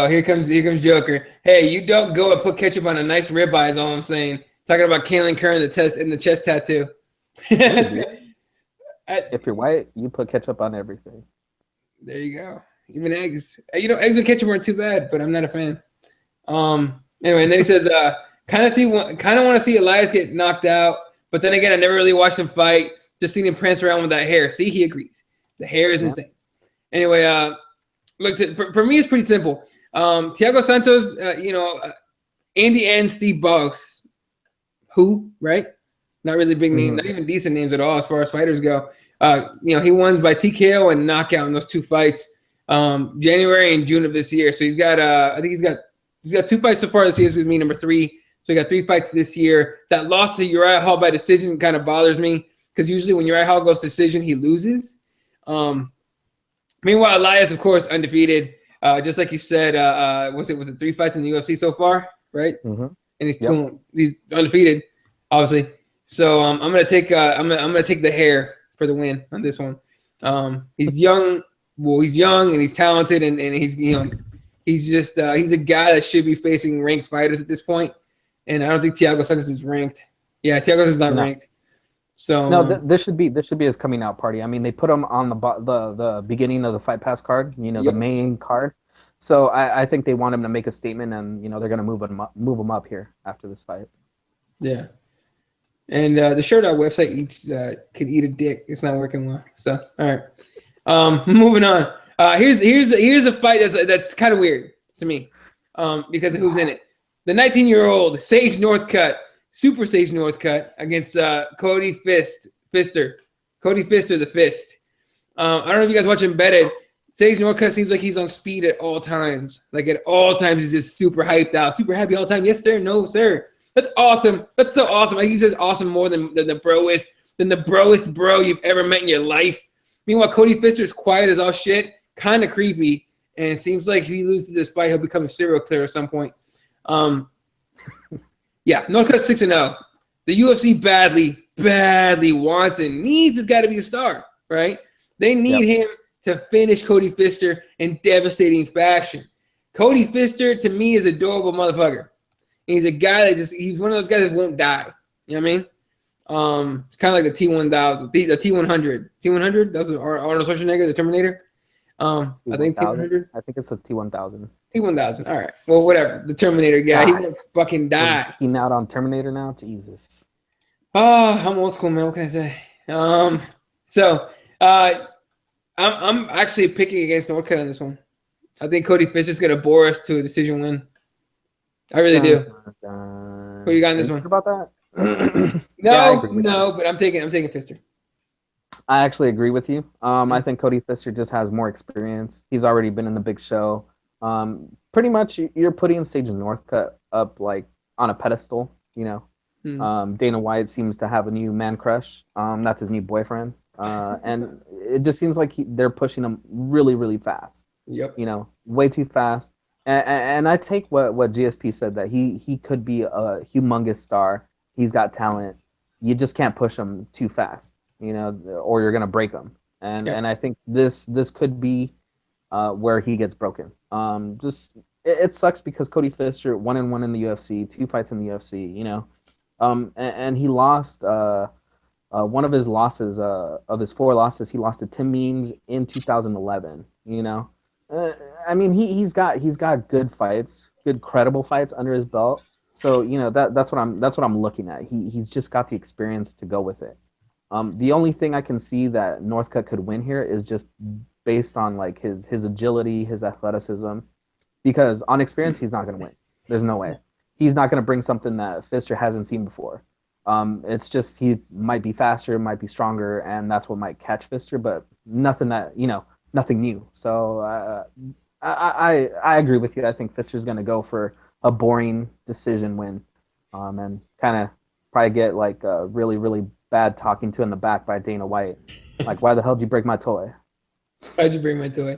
here comes Joker. Hey, you don't go and put ketchup on a nice ribeye. Is all I'm saying. Talking about Kaelin Curran in the chest tattoo. If you're white, you put ketchup on everything. There you go. Even eggs. Eggs with ketchup aren't too bad, but I'm not a fan. Anyway, and then he says, kind of want to see Elias get knocked out, but then again, I never really watched him fight. Just seen him prance around with that hair. See, he agrees. The hair is insane. Anyway, look, for me, it's pretty simple. Thiago Santos, Andy and Steve Box, right? Not really big names, not even decent names at all as far as fighters go. He won by TKO and knockout in those 2 fights. January and June of this year. So he's got I think he's got 2 fights so far this year. This is me number 3. So he got 3 fights this year. That loss to Uriah Hall by decision kind of bothers me because usually when Uriah Hall goes decision, he loses. Meanwhile, Elias, of course, undefeated. Just like you said, was it 3 fights in the UFC so far, right? Mm-hmm. And he's undefeated, obviously. So I'm gonna take the hair for the win on this one. He's young. Well, he's young and he's talented, and he's he's a guy that should be facing ranked fighters at this point. And I don't think Thiago Santos is ranked. Yeah, Thiago Santos is not ranked. So no, this should be his coming out party. I mean, they put him on the beginning of the Fight Pass card, the main card. So I think they want him to make a statement, and they're gonna move him up here after this fight. Yeah. And the Shirt Out website could eat a dick. It's not working well. So all right. Moving on. Here's a fight that's kind of weird to me, because of who's in it. The 19-year-old Sage Northcutt, Super Sage Northcutt, against Cody Pfister. Cody Pfister, the Fist. I don't know if you guys watch Embedded. Sage Northcutt seems like he's on speed at all times. Like at all times, he's just super hyped out, super happy all the time. Yes, sir. No, sir. That's awesome. That's so awesome. Like he says, awesome more than the broest bro you've ever met in your life. Meanwhile, Cody Pfister is quiet as all shit, kind of creepy, and it seems like if he loses this fight, he'll become a serial killer at some point. Yeah, Northcutt 6-0. The UFC badly badly wants and needs has got to be a star, right? They need him to finish Cody Pfister in devastating fashion. Cody Pfister, to me, is adorable motherfucker. He's a guy that he's one of those guys that won't die. You know what I mean? It's kind of like the T-1000, the T-100. T-100, that's Arnold Schwarzenegger, the Terminator. I think T-100. I think it's a T-1000. T-1000. All right. Well, whatever. The Terminator guy. He won't fucking die. He's out on Terminator now? Jesus. Oh, I'm old school, man. What can I say? I'm actually picking against Northcutt on this one. I think Cody Pfister's going to bore us to a decision win. I really do. Who you got in this one? About that? No, but I'm taking Pfister. I actually agree with you. I think Cody Pfister just has more experience. He's already been in the big show. Pretty much, you're putting Sage Northcutt up like on a pedestal. You know, Dana White seems to have a new man crush. That's his new boyfriend, and it just seems like they're pushing him really, really fast. Yep. You know, way too fast. And I take what GSP said, that he could be a humongous star. He's got talent. You just can't push him too fast, you know, or you're gonna break him. And I think this could be where he gets broken. It sucks because Cody Pfister 1-1 in the UFC, 2 fights in the UFC, you know, and he lost one of his losses of his 4 losses. He lost to Tim Means in 2011. You know, I mean he's got good fights, good credible fights under his belt. So you know that's what I'm looking at. He's just got the experience to go with it. The only thing I can see that Northcutt could win here is just based on like his agility, his athleticism, because on experience he's not going to win. There's no way. He's not going to bring something that Pfister hasn't seen before. It's just he might be faster, might be stronger, and that's what might catch Pfister, but nothing new. So I agree with you. I think Pfister's going to go for a boring decision win, and kind of probably get like a really, really bad talking to in the back by Dana White. Like, why the hell did you break my toy? Why'd you bring my toy?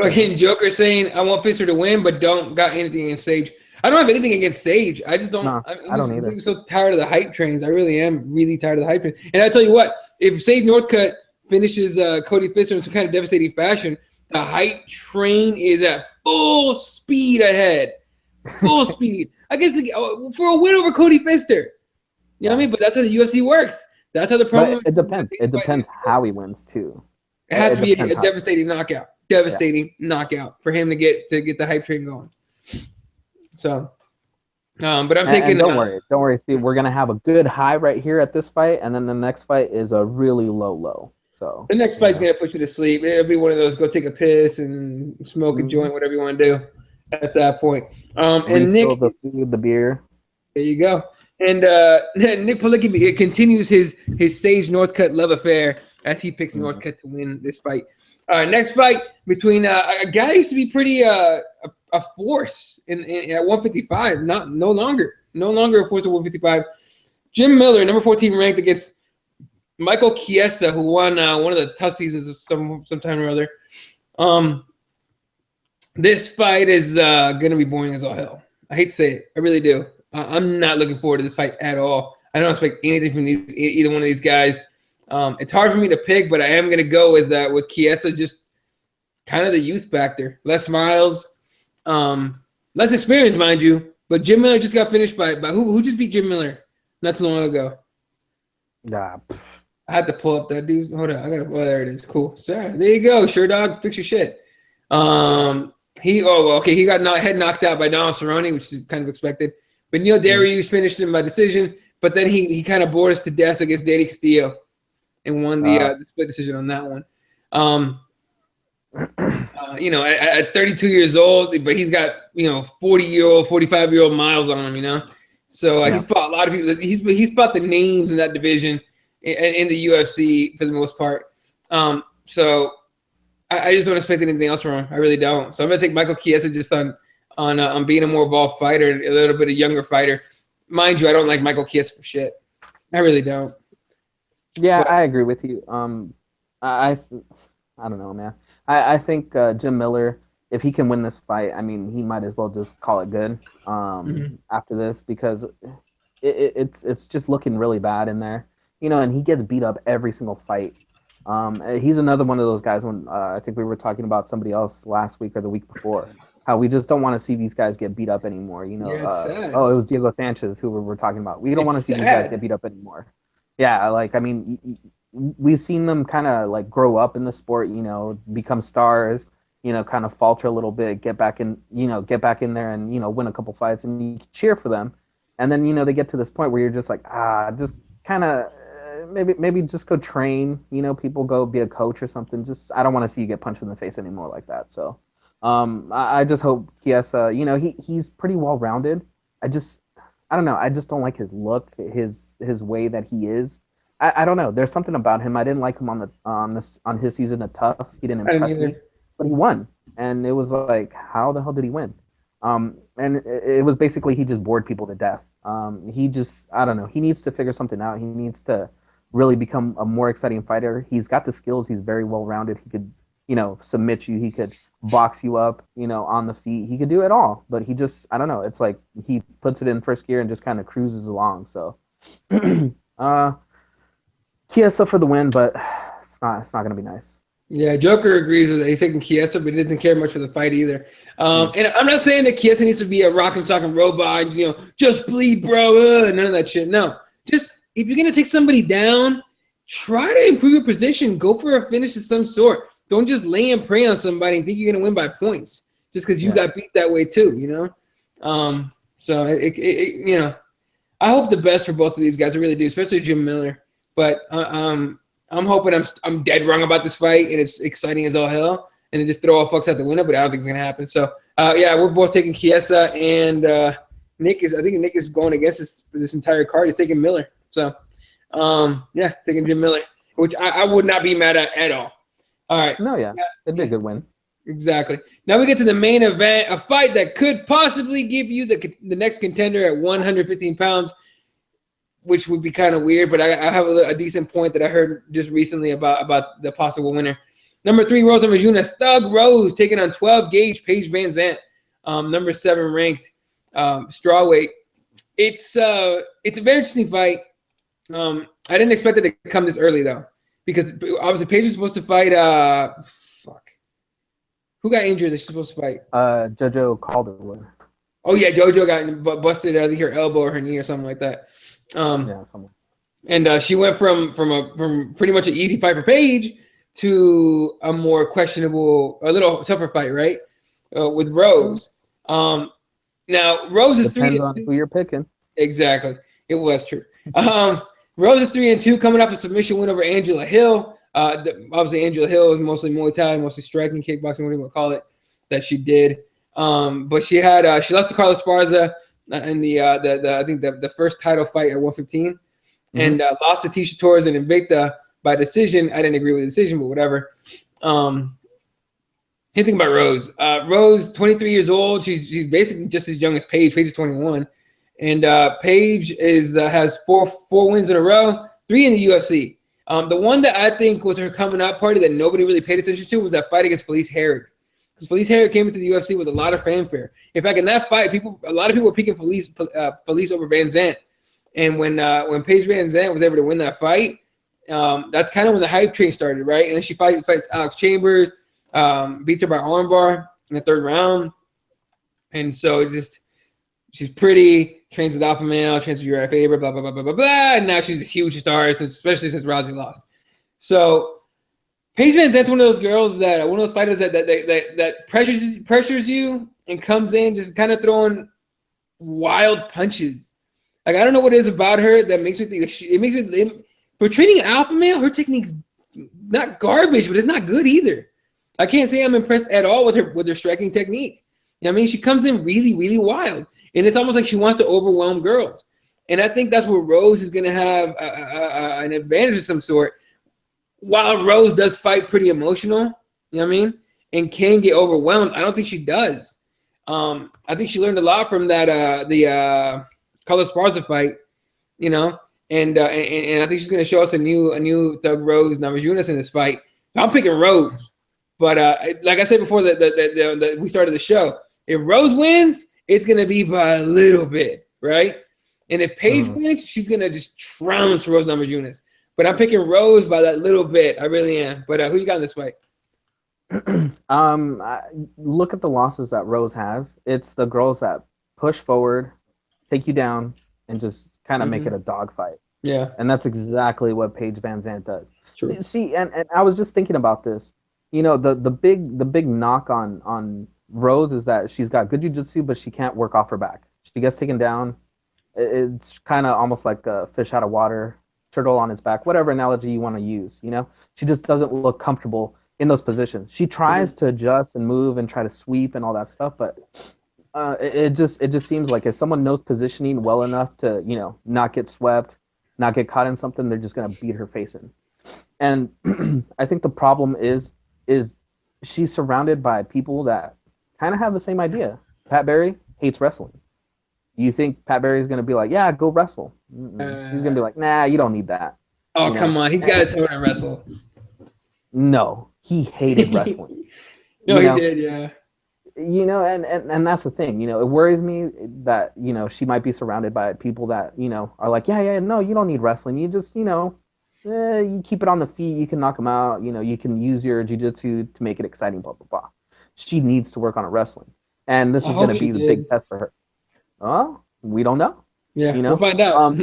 Fucking Joker saying, I want Pfister to win, but don't got anything against Sage. I don't have anything against Sage. I just don't. No, I don't either. I'm so tired of the hype trains. I really am really tired of the hype trains. And I tell you what, if Sage Northcutt finishes Cody Pfister in some kind of devastating fashion, the hype train is at full speed ahead. Full speed. I guess for a win over Cody Pfister. You know what I mean? But that's how the UFC works. That's how the promo. It depends. It depends how he wins too. It has to be a devastating knockout. Devastating knockout for him to get the hype train going. So, but I'm taking. And don't worry. See, we're gonna have a good high right here at this fight, and then the next fight is a really low. So the next fight's gonna put you to sleep. It'll be one of those go take a piss and smoke a joint, whatever you want to do at that point. And Nick, the beer. There you go. And Nick Palicki continues his Sage Northcutt love affair as he picks Northcutt to win this fight. Next fight between a guy that used to be pretty a force in at 155, no longer a force at 155. Jim Miller, number 14 ranked, against Michael Chiesa, who won one of the TUF seasons of sometime or other. This fight is gonna be boring as all hell. I hate to say it, I really do. I'm not looking forward to this fight at all. I don't expect anything from either one of these guys. It's hard for me to pick, but I am going to go with Chiesa, just kind of the youth factor. Less miles, less experience, mind you. But Jim Miller just got finished by who just beat Jim Miller not too long ago? Nah. I had to pull up that dude's. Hold on, there it is. Cool. So there you go. Sure, dog. Fix your shit. He got head knocked out by Donald Cerrone, which is kind of expected. But Neil Darius finished him by decision, but then he kind of bored us to death against Danny Castillo and won the split decision on that one. At 32 years old, but he's got 40-year-old, 45-year-old miles on him, you know. So he's fought a lot of people. He's fought the names in that division in the UFC for the most part. So I just don't expect anything else from him. I really don't. So I'm gonna take Michael Chiesa just on being a more evolved fighter, a little bit of younger fighter. Mind you, I don't like Michael Chiesa for shit. I really don't. Yeah, I agree with you. I don't know, man. I think Jim Miller, if he can win this fight, I mean, he might as well just call it good after this, because it's just looking really bad in there. and he gets beat up every single fight. He's another one of those guys when I think we were talking about somebody else last week or the week before, how we just don't want to see these guys get beat up anymore. Yeah, it's sad. Oh, it was Diego Sanchez who we were talking about. We don't want to see these guys get beat up anymore. Yeah, like, I mean, we've seen them kind of like grow up in the sport, become stars, kind of falter a little bit, get back in there and, win a couple fights, and you cheer for them. And then, they get to this point where you're just like, just kind of maybe just go train, people go be a coach or something. Just, I don't want to see you get punched in the face anymore like that. So I just hope Chiesa, he's pretty well-rounded. I don't know. I just don't like his look, his way that he is. I don't know. There's something about him. I didn't like him on his season of TUF. He didn't impress me, but he won, and it was like, how the hell did he win? And it was basically he just bored people to death. I don't know. He needs to figure something out. He needs to really become a more exciting fighter. He's got the skills. He's very well-rounded. He could, submit you. He could box you up, on the feet. He could do it all, but he just, I don't know. It's like he puts it in first gear and just kind of cruises along. So, Chiesa for the win, but it's not going to be nice. Yeah, Joker agrees with it. He's taking Chiesa, but he doesn't care much for the fight either. And I'm not saying that Chiesa needs to be a rock and talking robot, just bleed, bro, none of that shit. No, just if you're going to take somebody down, try to improve your position. Go for a finish of some sort. Don't just lay and pray on somebody and think you're going to win by points just because you got beat that way too, So, I hope the best for both of these guys. I really do, especially Jim Miller. But I'm hoping I'm dead wrong about this fight and it's exciting as all hell and then just throw all fucks out the window, but I don't think it's going to happen. So, we're both taking Chiesa, and Nick is going against this entire card. He's taking Miller. So, taking Jim Miller, which I would not be mad at all. All right. No, yeah. It'd be a good win. Exactly. Now we get to the main event, a fight that could possibly give you the next contender at 115 pounds, which would be kind of weird, but I have a decent point that I heard just recently about the possible winner. Number 3, Rose Namajunas, Thug Rose, taking on 12-gauge Paige VanZant, number 7 ranked strawweight. It's a very interesting fight. I didn't expect it to come this early, though, because obviously Paige was supposed to fight who got injured that she's supposed to fight? Jojo Calderwood. Oh, yeah, Jojo got busted, I think her elbow or her knee or something like that. And she went from pretty much an easy fight for Paige to a more questionable, a little tougher fight, right? With Rose. Now Rose is Depends on who you're picking. Exactly, it was true. Rose is 3-2, coming off a submission win over Angela Hill. Obviously, Angela Hill is mostly Muay Thai, mostly striking, kickboxing, whatever you want to call it, that she did. But she had she lost to Carla Esparza in I think the first title fight at 115, and lost to Tisha Torres and Invicta by decision. I didn't agree with the decision, but whatever. Anything about Rose? Rose, 23 years old. She's basically just as young as Paige. Paige is 21, and Paige has four wins in a row, 3 in the UFC. The one that I think was her coming up party that nobody really paid attention to was that fight against Felice Herrig. Because Felice Herrig came into the UFC with a lot of fanfare. In fact, in that fight, a lot of people were picking Felice over VanZant. And when Paige VanZant was able to win that fight, that's kind of when the hype train started, right? And then she fights Alex Chambers, beats her by armbar in the 3rd round. And so she's pretty, trains with Alpha Male, trains with Uriah Faber, blah, blah, blah, blah, blah, blah. And now she's a huge star, especially since Rousey lost. So Paige VanZant's one of those girls one of those fighters that pressures you and comes in just kind of throwing wild punches. Like, I don't know what it is about her that makes me think for training an alpha male, her technique's not garbage, but it's not good either. I can't say I'm impressed at all with her striking technique. You know what I mean? She comes in really, really wild, and it's almost like she wants to overwhelm girls. And I think that's where Rose is going to have an advantage of some sort. While Rose does fight pretty emotional, you know what I mean, and can get overwhelmed, I don't think she does. I think she learned a lot from that the Carla Esparza fight, and I think she's going to show us a new Thug Rose Namajunas in this fight. So I'm picking Rose, but like I said before, we started the show. If Rose wins, it's going to be by a little bit, right? And if Paige wins, she's going to just trounce Rose Namajunas. but I'm picking Rose by that little bit. I really am. But who you got in this fight? Look at the losses that Rose has. It's the girls that push forward, take you down, and just kind of make it a dogfight. Yeah. And that's exactly what Paige VanZant does. True. See, and I was just thinking about this. You know, the big knock on Rose is that she's got good jiu-jitsu, but she can't work off her back. She gets taken down. It's kind of almost like a fish out of water, turtle on its back, whatever analogy you want to use. You know, she just doesn't look comfortable in those positions. She tries to adjust and move and try to sweep and all that stuff, but it just seems like if someone knows positioning well enough to, you know, not get swept, not get caught in something, they're just gonna beat her face in. And I think the problem is she's surrounded by people that kind of have the same idea. Pat Barry hates wrestling. You think Pat Barry's gonna be like, yeah, go wrestle? He's gonna be like, nah, you don't need that. Oh, come on, he's got a toe to wrestle. No, he hated wrestling. No, he did, yeah. You know, and that's the thing. You know, it worries me that, you know, she might be surrounded by people that, you know, are like, yeah, no, you don't need wrestling. You just, you know, you keep it on the feet. You can knock them out. You know, you can use your jiu-jitsu to make it exciting, blah, blah, blah. She needs to work on her wrestling. And this is going to be the big test for her. Oh, we don't know. Yeah, you know? We'll find out.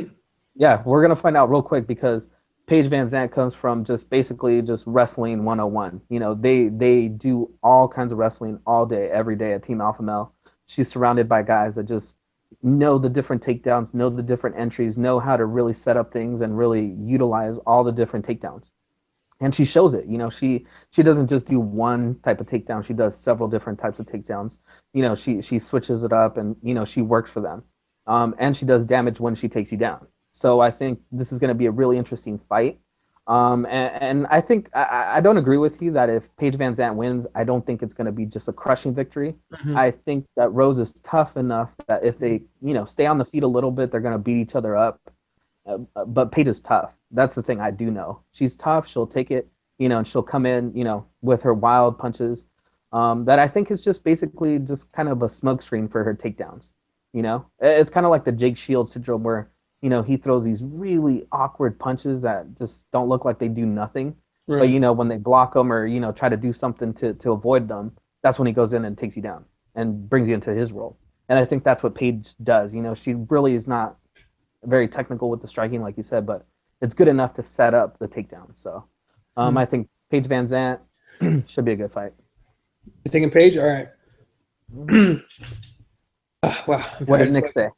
Yeah, we're going to find out real quick because Paige VanZant comes from just basically just wrestling 101. You know, they do all kinds of wrestling all day, every day at Team Alpha Male. She's surrounded by guys that just know the different takedowns, know the different entries, know how to really set up things and really utilize all the different takedowns. And she shows it. You know, she doesn't just do one type of takedown. She does several different types of takedowns. You know, she switches it up and, you know, she works for them. And she does damage when she takes you down. So I think this is going to be a really interesting fight. And I think I don't agree with you that if Paige VanZant wins, I don't think it's going to be just a crushing victory. I think that Rose is tough enough that if they, you know, stay on the feet a little bit, they're going to beat each other up. But Paige is tough. That's the thing I do know. She's tough. She'll take it, you know, and she'll come in, you know, with her wild punches. That I think is just basically just kind of a smokescreen for her takedowns. You know, it's kind of like the Jake Shields syndrome where, you know, he throws these really awkward punches that just don't look like they do nothing. Right. But, you know, when they block them or, you know, try to do something to avoid them, that's when he goes in and takes you down and brings you into his role. And I think that's what Paige does. You know, she really is not very technical with the striking, like you said, but it's good enough to set up the takedown. So I think Paige VanZant should be a good fight. You're taking Paige? All right. Wow. What did Nick say?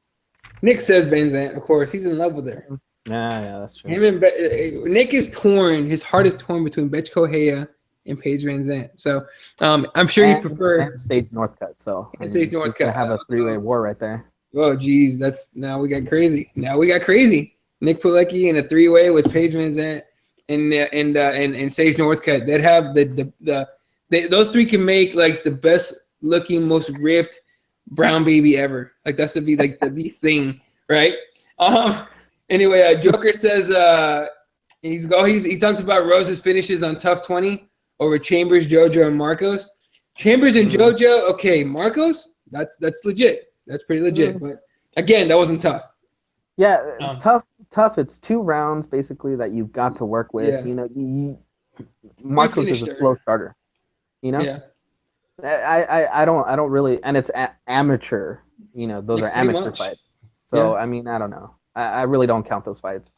Nick says VanZant, of course. He's in love with her. Yeah, that's true. Nick is torn. His heart is torn between Bethe Correia and Paige VanZant. So I'm sure he prefers Sage Northcutt. So Sage Northcutt. Have a three-way war right there. Oh, geez, now we got crazy. Nick Pilecki in a three-way with Paige VanZant and Sage Northcutt. They'd have those three can make like the best looking, most ripped brown baby ever. Like that's to be like the thing, right? Anyway, Joker says he talks about Rose's finishes on TUF 20 over Chambers, JoJo, and Marcos. Chambers and JoJo, okay. Marcos, that's legit. That's pretty legit. But again, that wasn't tough. Yeah, tough. It's 2 rounds basically that you've got to work with. Yeah. You know, Marcos is a slow starter. You know. Yeah. I don't really, and it's amateur. You know, those are amateur fights. So I mean, I don't know. I really don't count those fights.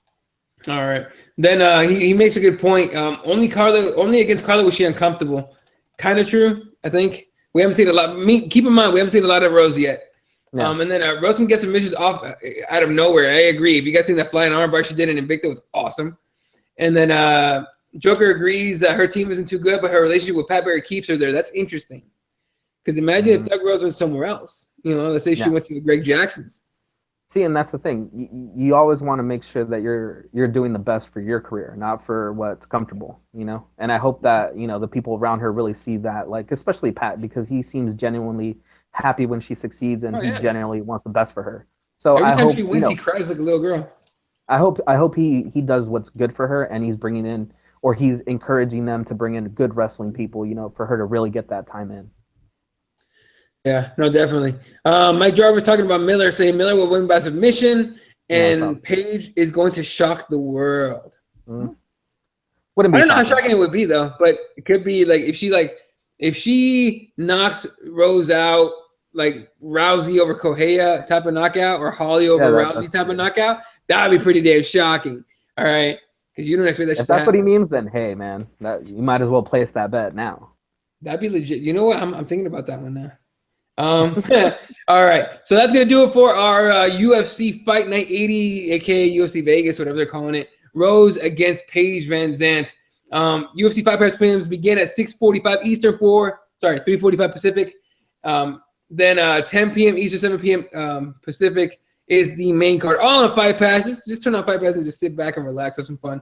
All right. Then he makes a good point. Only against Carla was she uncomfortable. Kind of true. I think we haven't seen a lot. Keep in mind we haven't seen a lot of Rose yet. Yeah. And then Rose can get some missions off out of nowhere. I agree. If you guys seen that flying armbar she did in Invicta, was awesome. And then Joker agrees that her team isn't too good, but her relationship with Pat Barry keeps her there. That's interesting. Because imagine if Doug Rose went somewhere else. You know, let's say she went to Greg Jackson's. See, and that's the thing. You always want to make sure that you're doing the best for your career, not for what's comfortable, you know? And I hope that, you know, the people around her really see that, like, especially Pat, because he seems genuinely happy when she succeeds and he genuinely wants the best for her. So every time she wins, he cries like a little girl. I hope he does what's good for her and he's bringing in, or he's encouraging them to bring in good wrestling people, you know, for her to really get that time in. Yeah, no, definitely. Mike Jarvis talking about Miller, saying Miller will win by submission, and Paige is going to shock the world. Wouldn't I be don't know how shocking. shocking it would be though, but it could be like if she knocks Rose out, like Rousey over Correa type of knockout, or Holly over Rousey type of knockout, that would be pretty damn shocking. All right, because you don't expect that shit If to that's what he happen. means, then hey, man, that you might as well place that bet now. That'd be legit. You know what? I'm thinking about that one now. All right. So that's gonna do it for our UFC Fight Night 80, aka UFC Vegas, whatever they're calling it. Rose against Paige VanZant. UFC Fight Pass prelims begin at 6:45 Eastern 3:45 Pacific. Then 10 p.m. Eastern, 7 p.m. Pacific is the main card. All on Fight Pass. Just turn on Fight Pass and just sit back and relax, have some fun.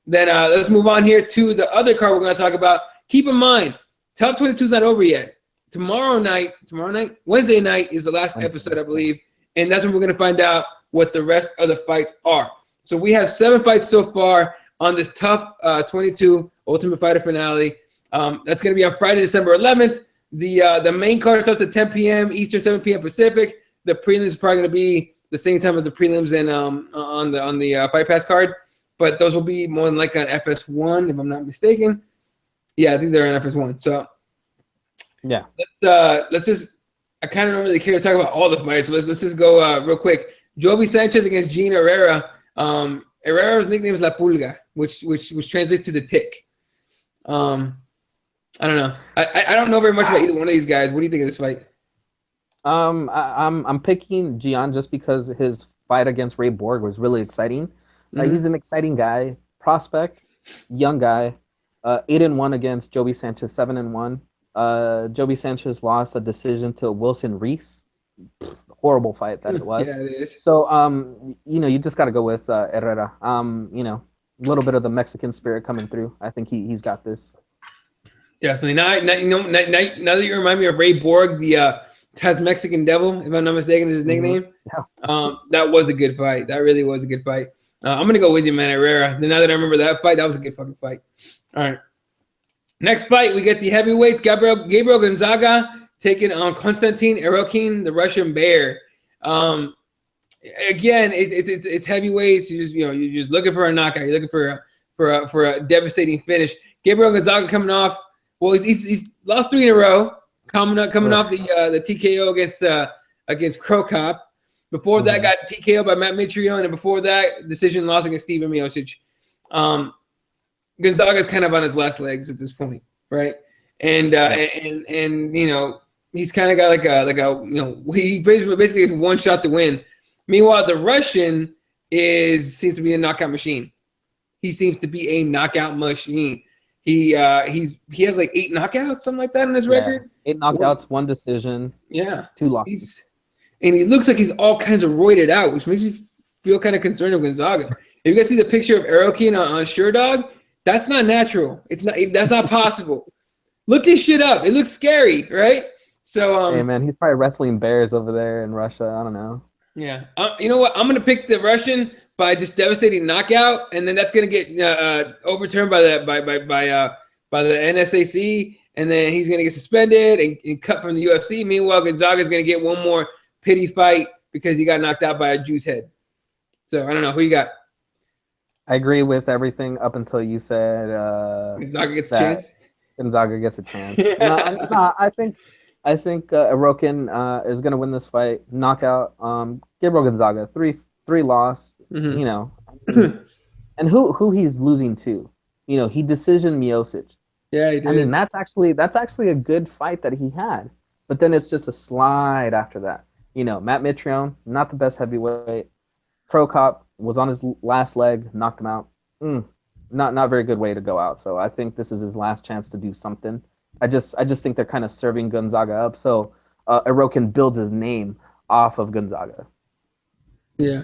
Then let's move on here to the other card we're gonna talk about. Keep in mind, TUF 22 is not over yet. Wednesday night is the last episode, I believe. And that's when we're going to find out what the rest of the fights are. So we have 7 fights so far on this TUF 22 Ultimate Fighter finale. That's going to be on Friday, December 11th. The main card starts at 10 p.m. Eastern, 7 p.m. Pacific. The prelims is probably going to be the same time as the prelims and on the Fight Pass card. But those will be more than likely on FS1, if I'm not mistaken. Yeah, I think they're on FS1. So yeah, let's just. I kind of don't really care to talk about all the fights. But let's just go real quick. Joby Sanchez against Gene Herrera. Herrera's nickname is La Pulga, which translates to the tick. I don't know. I don't know very much about either one of these guys. What do you think of this fight? I'm picking Gian just because his fight against Ray Borg was really exciting. He's an exciting guy, prospect, young guy. 8-1 against Joby Sanchez, 7-1. Joby Sanchez lost a decision to Wilson Reese. Horrible fight that it was. Yeah, it is. So, you just got to go with Herrera. A little bit of the Mexican spirit coming through. I think he's got this. Definitely. Now that you remind me of Ray Borg, the Mexican Devil, if I'm not mistaken, is his nickname. Yeah. That was a good fight. That really was a good fight. I'm going to go with you, man, Herrera. Now that I remember that fight, that was a good fucking fight. All right. Next fight, we get the heavyweights, Gabriel Gonzaga taking on Konstantin Erokin, the Russian Bear. Again, it's heavyweights. You're just looking for a knockout. You're looking for a devastating finish. Gabriel Gonzaga coming off. Well, he's lost 3 in a row. Coming off the TKO against Crow Cop. Before that, got TKO by Matt Mitrione, and before that, decision loss against Steven Miocic. Gonzaga's kind of on his last legs at this point, right? And he's kind of got he basically has one shot to win. Meanwhile, the Russian seems to be a knockout machine. He seems to be a knockout machine. He has like 8 knockouts, something like that on his record. 8 knockouts, 1 decision. Yeah, 2 losses. And he looks like he's all kinds of roided out, which makes me feel kind of concerned of Gonzaga. If you guys see the picture of Erokin on SureDog, that's not natural. That's not possible. Look this shit up. It looks scary, right? So hey man, he's probably wrestling bears over there in Russia. I don't know. Yeah. You know what? I'm gonna pick the Russian by just devastating knockout, and then that's gonna get overturned by the NSAC, and then he's gonna get suspended and cut from the UFC. Meanwhile, Gonzaga's gonna get one more pity fight because he got knocked out by a Jew's head. So I don't know who you got. I agree with everything up until you said Gonzaga gets a chance. Gonzaga gets a chance. No, I think Erokin is going to win this fight. Knockout. Gabriel Gonzaga, three loss. Mm-hmm. And who he's losing to. He decisioned Miocic. Yeah, he did. I mean, that's actually a good fight that he had. But then it's just a slide after that. Matt Mitrione, not the best heavyweight. Pro Cop was on his last leg, knocked him out. Not a very good way to go out. So I think this is his last chance to do something. I just think they're kind of serving Gonzaga up. So Erokin builds his name off of Gonzaga. Yeah.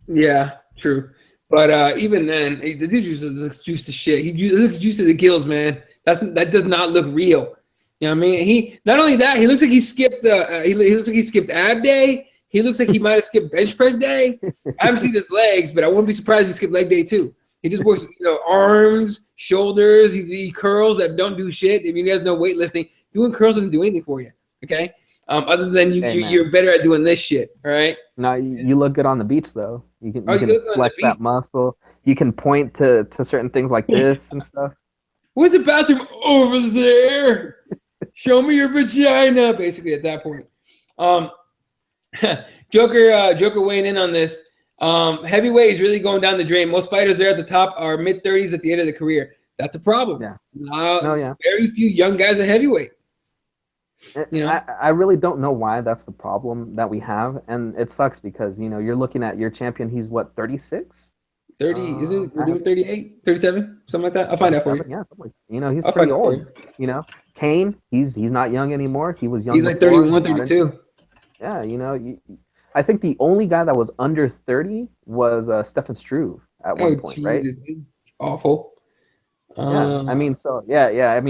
Yeah, true. But even then, the dude looks juiced to shit. He looks juiced to the gills, man. That does not look real. You know what I mean? He not only that, he looks like he skipped he looks like he skipped ab day. He looks like he might have skipped bench press day. I haven't seen his legs, but I wouldn't be surprised if he skipped leg day too. He just works, arms, shoulders. He curls that don't do shit. I mean, he has no weightlifting. Doing curls doesn't do anything for you. Okay. Other than you're better at doing this shit, all right? No, you look good on the beach though. You can flex that beach? muscle. You can point to certain things like this and stuff. Where's the bathroom? Over there. Show me your vagina. Basically, at that point, Joker weighing in on this. Heavyweight is really going down the drain. Most fighters there at the top are mid-30s at the end of the career. That's a problem. Yeah. Very few young guys at heavyweight. I really don't know why that's the problem that we have, and it sucks because you're looking at your champion. He's what, 36? 30, isn't we're doing 38, 37, something like that. I'll find out for you. Yeah, he's pretty old. Kane, he's not young anymore. He was young. He's like 31, 32. Yeah, I think the only guy that was under 30 was Stefan Struve at one point, right? Awful. I mean,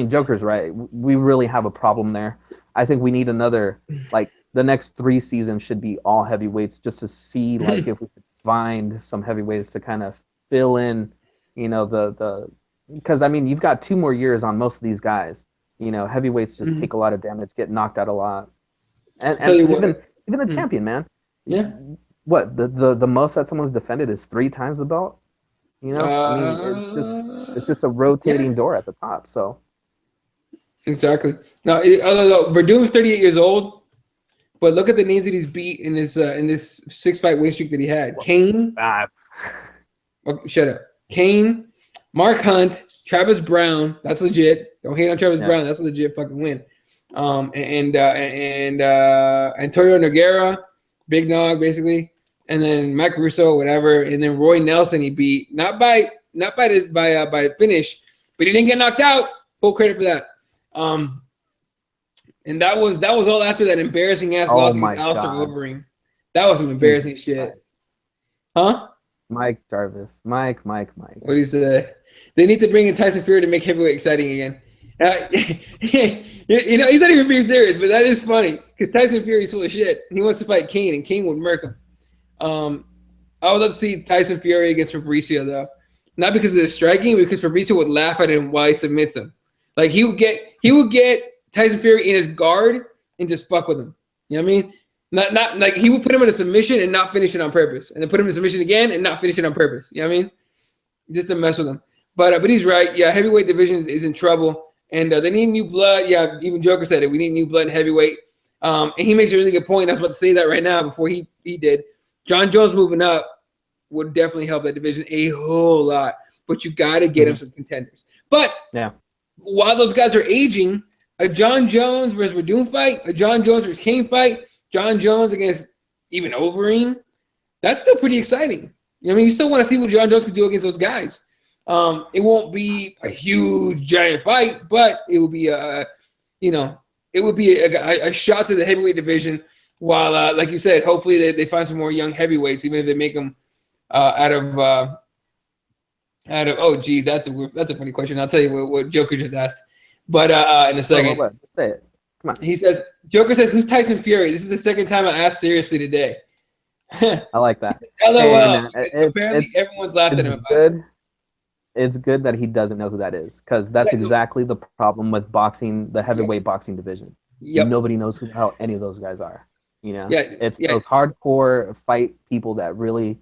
Joker's right. We really have a problem there. I think we need another, like, the next 3 seasons should be all heavyweights just to see, like, if we could find some heavyweights to kind of fill in, because, I mean, you've got 2 more years on most of these guys. Heavyweights just take a lot of damage, get knocked out a lot. And even a champion, man. Yeah. What, the most that someone's defended is 3 times the belt? I mean, it's just a rotating door at the top, so. Exactly. Now, although Verdum's 38 years old, but look at the names that he's beat in this 6-fight win streak that he had. Kane. Oh, shut up. Kane, Mark Hunt, Travis Brown. That's legit. Don't hate on Travis Brown. That's a legit fucking win. And Antonio Nogueira, Big Nog, basically, and then Mike Russo, whatever, and then Roy Nelson he beat not by finish, but he didn't get knocked out. Full credit for that. And that was all after that embarrassing ass loss against Alistair Overeem. That was some embarrassing shit. Huh? Mike Jarvis. Mike. What do you say? They need to bring in Tyson Fury to make heavyweight exciting again. He's not even being serious, but that is funny because Tyson Fury's full of shit. He wants to fight Kane, and Kane would murk him. I would love to see Tyson Fury against Fabricio, though. Not because of the striking, because Fabricio would laugh at him while he submits him. Like he would get Tyson Fury in his guard and just fuck with him. You know what I mean? Not like he would put him in a submission and not finish it on purpose, and then put him in submission again and not finish it on purpose. You know what I mean? Just to mess with him. But he's right. Yeah, heavyweight division is in trouble, and they need new blood. Yeah, even Joker said it. We need new blood in heavyweight. And he makes a really good point. I was about to say that right now before he did. John Jones moving up would definitely help that division a whole lot. But you got to get him some contenders. But while those guys are aging, a John Jones versus Verdum fight, a John Jones versus Kane fight, John Jones against even Overeem, that's still pretty exciting. I mean, you still want to see what John Jones can do against those guys. It won't be a huge giant fight, but it will be a shot to the heavyweight division. While, like you said, hopefully they find some more young heavyweights, even if they make them out of. Oh, geez, that's a funny question. I'll tell you what Joker just asked, but in a second. Say it. Come on. Joker says, "Who's Tyson Fury?" This is the second time I asked seriously today. I like that. LOL. Apparently, everyone's laughing at him about it. It's good that he doesn't know who that is, because that's exactly the problem with boxing, the heavyweight boxing division. Yep. Nobody knows who the hell any of those guys are. It's those hardcore fight people that really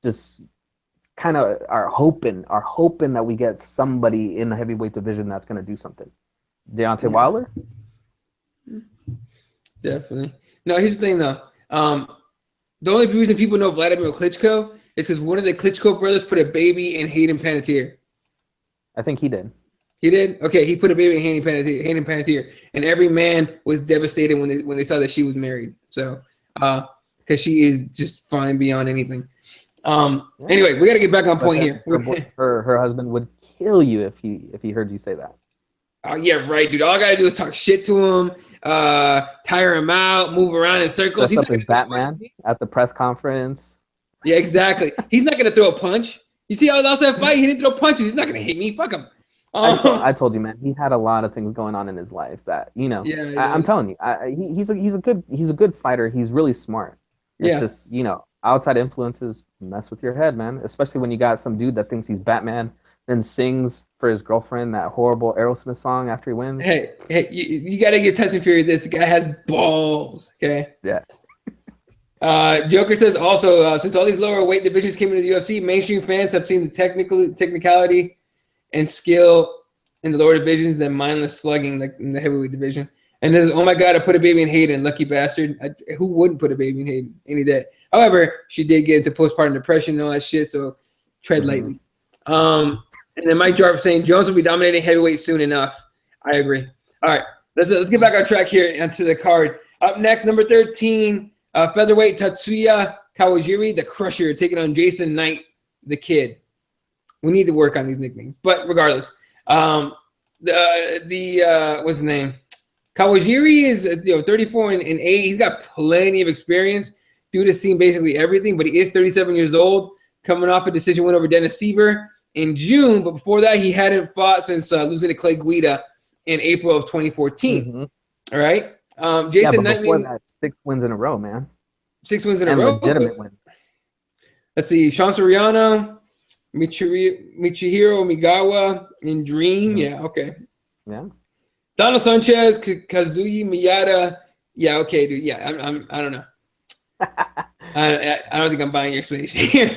just kind of are hoping that we get somebody in the heavyweight division that's going to do something. Deontay Wilder? Definitely. No, here's the thing, though. The only reason people know Vladimir Klitschko is because one of the Klitschko brothers put a baby in Hayden Panettiere. I think he did. He did? Okay, he put a baby in Hayden Panettiere, and every man was devastated when they saw that she was married. So, because she is just fine beyond anything. Anyway, we got to get back on point here. Her husband would kill you if he heard you say that. Yeah, right, dude. All I got to do is talk shit to him, tire him out, move around in circles. He's up as Batman at the press conference. Yeah, exactly. He's not going to throw a punch. You see how he lost that fight? He didn't throw punches. He's not going to hit me. Fuck him. I told you, man. He had a lot of things going on in his life that I'm telling you. He's a good fighter. He's really smart. It's just outside influences mess with your head, man. Especially when you got some dude that thinks he's Batman, then sings for his girlfriend that horrible Aerosmith song after he wins. Hey, you got to give Tyson Fury this. The guy has balls. Okay. Yeah. Joker says also, since all these lower weight divisions came into the UFC, mainstream fans have seen the technicality and skill in the lower divisions than mindless slugging like in the heavyweight division. And this is, oh my God, I put a baby in Hayden, lucky bastard. Who wouldn't put a baby in Hayden any day? However, she did get into postpartum depression and all that shit, so tread lightly. And then Mike Jarp saying Jones will be dominating heavyweight soon enough. I agree. All right, let's get back on track here onto the card. Up next, number 13, featherweight Tatsuya Kawajiri, the Crusher, taking on Jason Knight, the Kid. We need to work on these nicknames, but regardless, what's his name? Kawajiri is 34 and 8. He's got plenty of experience. Dude has seen basically everything, but he is 37 years old, coming off a decision win over Dennis Siver in June. But before that, he hadn't fought since losing to Clay Guida in April of 2014. All right. Jason Knight. Before that, 6 wins in a row, man. 6 wins in a row. Legitimate wins. Let's see. Sean Soriano, Michihiro Migawa in Dream. Yeah. Okay. Yeah. Donald Sanchez, Kazuya Miyata. Yeah. Okay, dude. Yeah. I don't know. I don't think I'm buying your explanation here.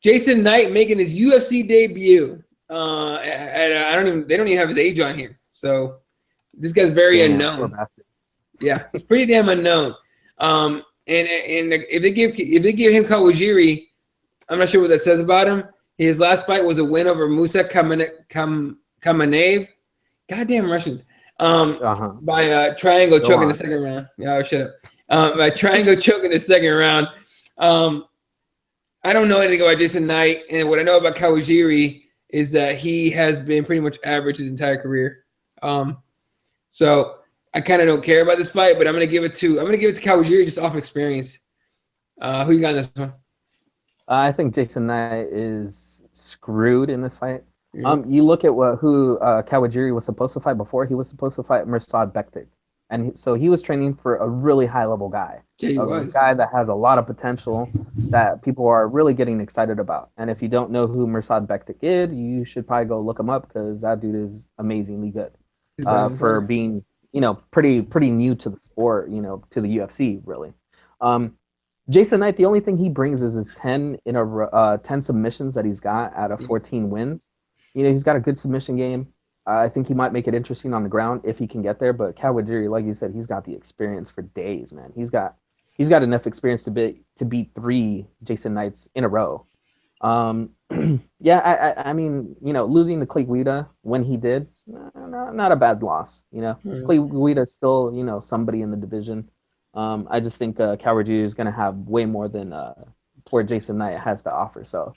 Jason Knight making his UFC debut. They don't even have his age on here. So this guy's very unknown. Yeah, he's pretty damn unknown. And if they give him Kawajiri, I'm not sure what that says about him. His last fight was a win over Musa Kamenev. Goddamn Russians. By triangle choke in the second round. Yeah, shut up. By triangle choke in the second round. I don't know anything about Jason Knight, and what I know about Kawajiri is that he has been pretty much average his entire career. So I kind of don't care about this fight, but I'm gonna give it to Kawajiri just off experience. Who you got in this one? I think Jason Knight is screwed in this fight. You look at who Kawajiri was supposed to fight before. He was supposed to fight Mirsad Bektic. And so he was training for a really high-level guy. Yeah, a guy that has a lot of potential that people are really getting excited about. And if you don't know who Mirsad Bektic is, you should probably go look him up because that dude is amazingly good for being, pretty new to the sport, to the UFC, really. Jason Knight, the only thing he brings is his 10 submissions that he's got out of 14 wins. He's got a good submission game. I think he might make it interesting on the ground if he can get there. But Kawajiri, like you said, he's got the experience for days, man. He's got enough experience to beat 3 Jason Knights in a row. Yeah, I mean, losing to Clay Guida when he did, not a bad loss. Clay Guida is still, somebody in the division. I just think Kawajiri is going to have way more than poor Jason Knight has to offer. So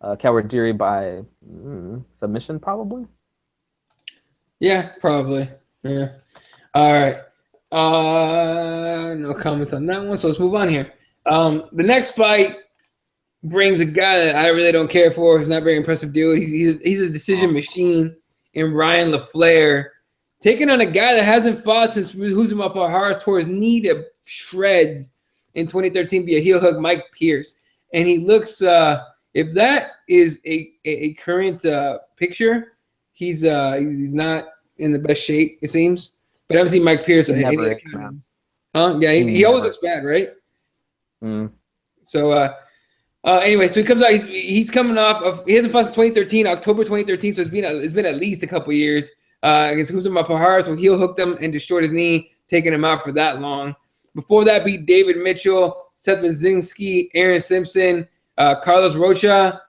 Kawajiri by submission, probably. Yeah, probably. Yeah. All right. No comment on that one. So let's move on here. The next fight brings a guy that I really don't care for. He's not a very impressive dude. He's a decision machine in Ryan LaFleur, taking on a guy that hasn't fought since Huzuma Pahars tore his knee to shreds in 2013 via heel hook, Mike Pierce. And he looks, if that is a current picture, he's not in the best shape, it seems. But I haven't seen Mike Pierce. Yeah, he always looks bad, right? So anyway, so he comes out. He's coming off of, he hasn't fought since 2013, October 2013. So it's been at least a couple years against Huzuma Pahar. So heel hooked him and destroyed his knee, taking him out for that long. Before that, beat David Mitchell, Seth Baczynski, Aaron Simpson, Carlos Rocha,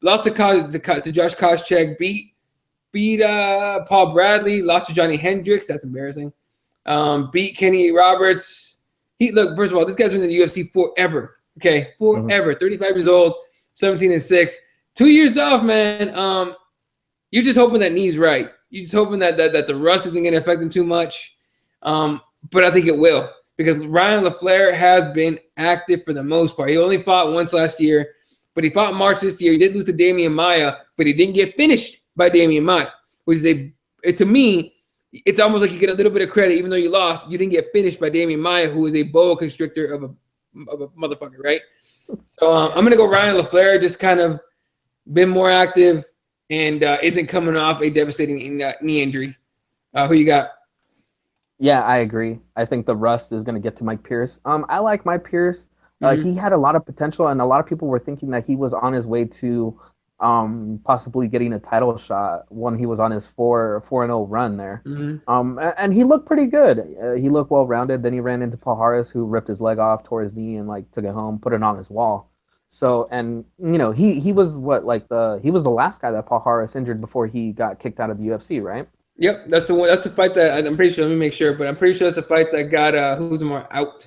lost to Josh Koscheck, beat Paul Bradley, lost to Johnny Hendricks. That's embarrassing. Beat Kenny Roberts. Look, first of all, this guy's been in the UFC forever. Okay, forever. 35 years old, 17-6. 2 years off, man. You're just hoping that knee's right. You're just hoping that the rust isn't going to affect him too much. But I think it will, because Ryan LaFleur has been active for the most part. He only fought once last year, but he fought in March this year. He did lose to Damian Maia, but he didn't get finished by Damian Maia, which is to me, it's almost like you get a little bit of credit, even though you lost. You didn't get finished by Damian Maia, who is a boa constrictor of a motherfucker, right? So I'm gonna go Ryan LaFleur, just kind of been more active, and isn't coming off a devastating knee injury. Who you got? Yeah, I agree. I think the rust is going to get to Mike Pierce. I like Mike Pierce. Mm-hmm. He had a lot of potential, and a lot of people were thinking that he was on his way to possibly getting a title shot when he was on his 4-0 run there. Mm-hmm. And he looked pretty good. He looked well rounded. Then he ran into Paul Harris, who ripped his leg off, tore his knee, and like took it home, put it on his wall. So, and he was he was the last guy that Paul Harris injured before he got kicked out of the UFC, right? Yep, that's the one. That's the fight that I'm pretty sure. Let me make sure, but I'm pretty sure that's the fight that got Huzumar out.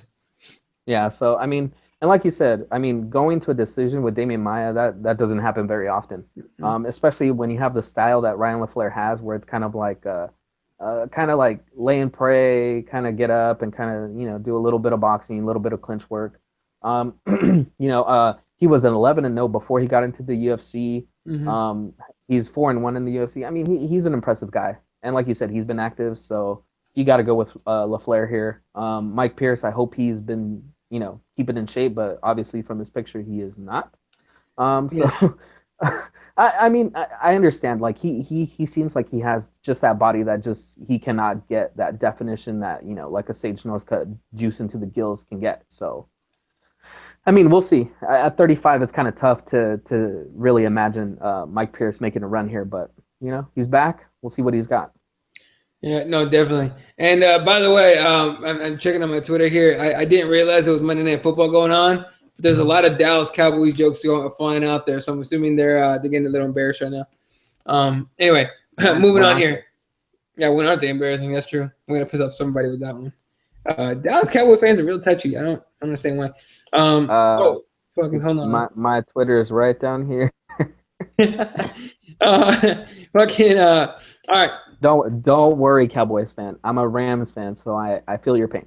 Yeah, so I mean, and like you said, I mean, going to a decision with Damian Maia, that doesn't happen very often, especially when you have the style that Ryan LaFleur has, where it's kind of like lay and pray, kind of get up and kind of do a little bit of boxing, a little bit of clinch work. He was an 11-0 before he got into the UFC. Mm-hmm. He's 4-1 in the UFC. I mean, he's an impressive guy, and like you said, he's been active, so you got to go with LaFleur here. Mike Pierce, I hope he's been keep it in shape, but obviously from this picture he is not. So I mean I understand, like he seems like he has just that body that just he cannot get that definition that like a Sage Northcutt juice into the gills can get. So I mean, we'll see. At 35 it's kind of tough to really imagine Mike Pierce making a run here, but he's back. We'll see what he's got. Yeah, no, definitely. And by the way, I'm checking on my Twitter here. I didn't realize it was Monday Night Football going on, but there's a lot of Dallas Cowboys jokes flying out there, so I'm assuming they're getting a little embarrassed right now. Anyway, moving on here. Yeah, when aren't they embarrassing? That's true. I'm gonna piss off somebody with that one. Dallas Cowboy fans are real touchy. I don't understand why. Fucking hold on. My Twitter is right down here. All right. Don't worry, Cowboys fan. I'm a Rams fan, so I feel your pain.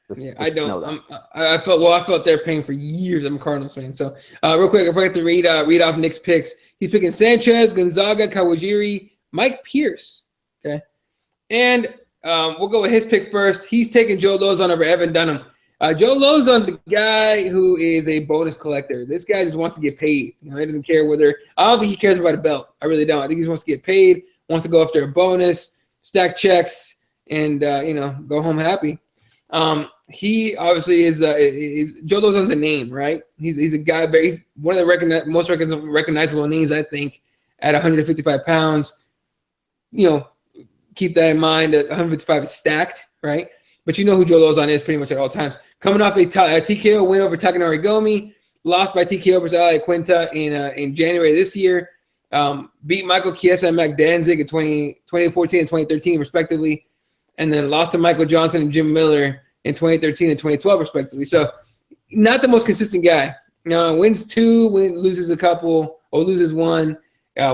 Just I don't. I felt their pain for years. I'm a Cardinals fan. So real quick, I forgot to read off Nick's picks. He's picking Sanchez, Gonzaga, Kawajiri, Mike Pierce. Okay, and we'll go with his pick first. He's taking Joe Lozon over Evan Dunham. Joe Lozon's a guy who is a bonus collector. This guy just wants to get paid. He doesn't care whether. I don't think he cares about a belt. I really don't. I think he just wants to get paid. Wants to go after a bonus, stack checks, and go home happy. He obviously is Joe Lozon's a name, right? He's a guy, but he's one of the most recognizable names, I think, at 155 pounds. Keep that in mind that 155 is stacked, right? But you know who Joe Lozon is pretty much at all times. Coming off a TKO win over Takanori Gomi, lost by TKO versus Ali Quinta in January this year. Beat Michael Chiesa and Mac Danzig in 2014 and 2013, respectively, and then lost to Michael Johnson and Jim Miller in 2013 and 2012, respectively. So, not the most consistent guy. Wins 2, loses a couple, or loses 1.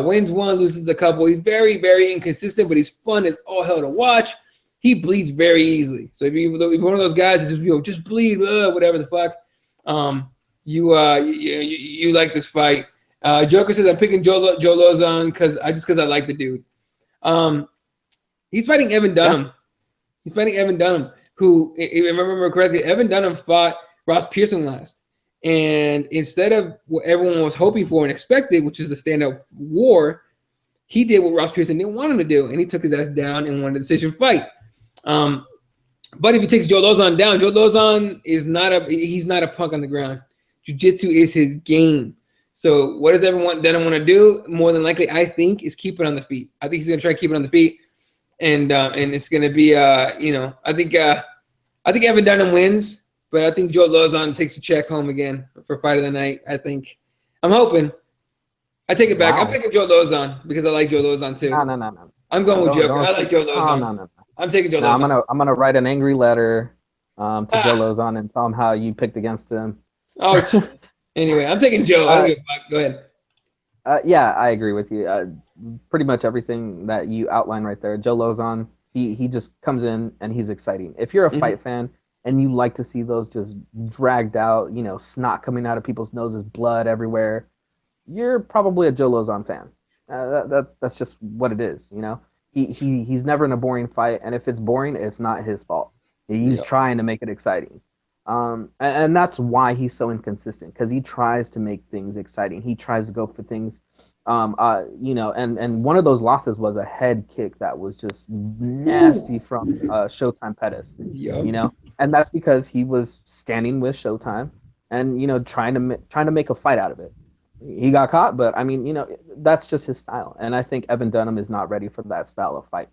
Wins 1, loses a couple. He's very, very inconsistent, but he's fun as all hell to watch. He bleeds very easily. So if you're one of those guys that just bleed, whatever the fuck, you like this fight. Joker says I'm picking Joe Lozon because I like the dude. He's fighting Evan Dunham. Yeah. He's fighting Evan Dunham, who, if I remember correctly, Evan Dunham fought Ross Pearson last. And instead of what everyone was hoping for and expected, which is the standout war, he did what Ross Pearson didn't want him to do, and he took his ass down and won a decision fight. But if he takes Joe Lozon down, Joe Lozon he's not a punk on the ground. Jiu-jitsu is his game. So what does everyone want to do? More than likely, I think, is keep it on the feet. I think he's going to try to keep it on the feet, and it's going to be I think Evan Dunham wins, but I think Joe Lozon takes a check home again for fight of the night. I'm hoping. I take it back. Wow. I'm picking Joe Lozon because I like Joe Lozon too. No. I'm going with Joker. I like Joe Lozon. No. I'm taking Joe Lozon. I'm gonna write an angry letter to Joe Lozon and tell him how you picked against him. Oh, anyway, I'm taking Joe. I don't give a fuck. Go ahead. Yeah, I agree with you. Pretty much everything that you outlined right there. Joe Lozon, he just comes in and he's exciting. If you're a fight fan and you like to see those just dragged out, snot coming out of people's noses, blood everywhere, you're probably a Joe Lozon fan. That's just what it is, He's never in a boring fight, and if it's boring, it's not his fault. He's trying to make it exciting. And that's why he's so inconsistent, because he tries to make things exciting. He tries to go for things You know, and one of those losses was a head kick that was just nasty from Showtime Pettis. Yep. You know, and that's because he was standing with Showtime and, you know, trying to make a fight out of it. He got caught, but I mean, you know, that's just his style. And I think Evan Dunham is not ready for that style of fight.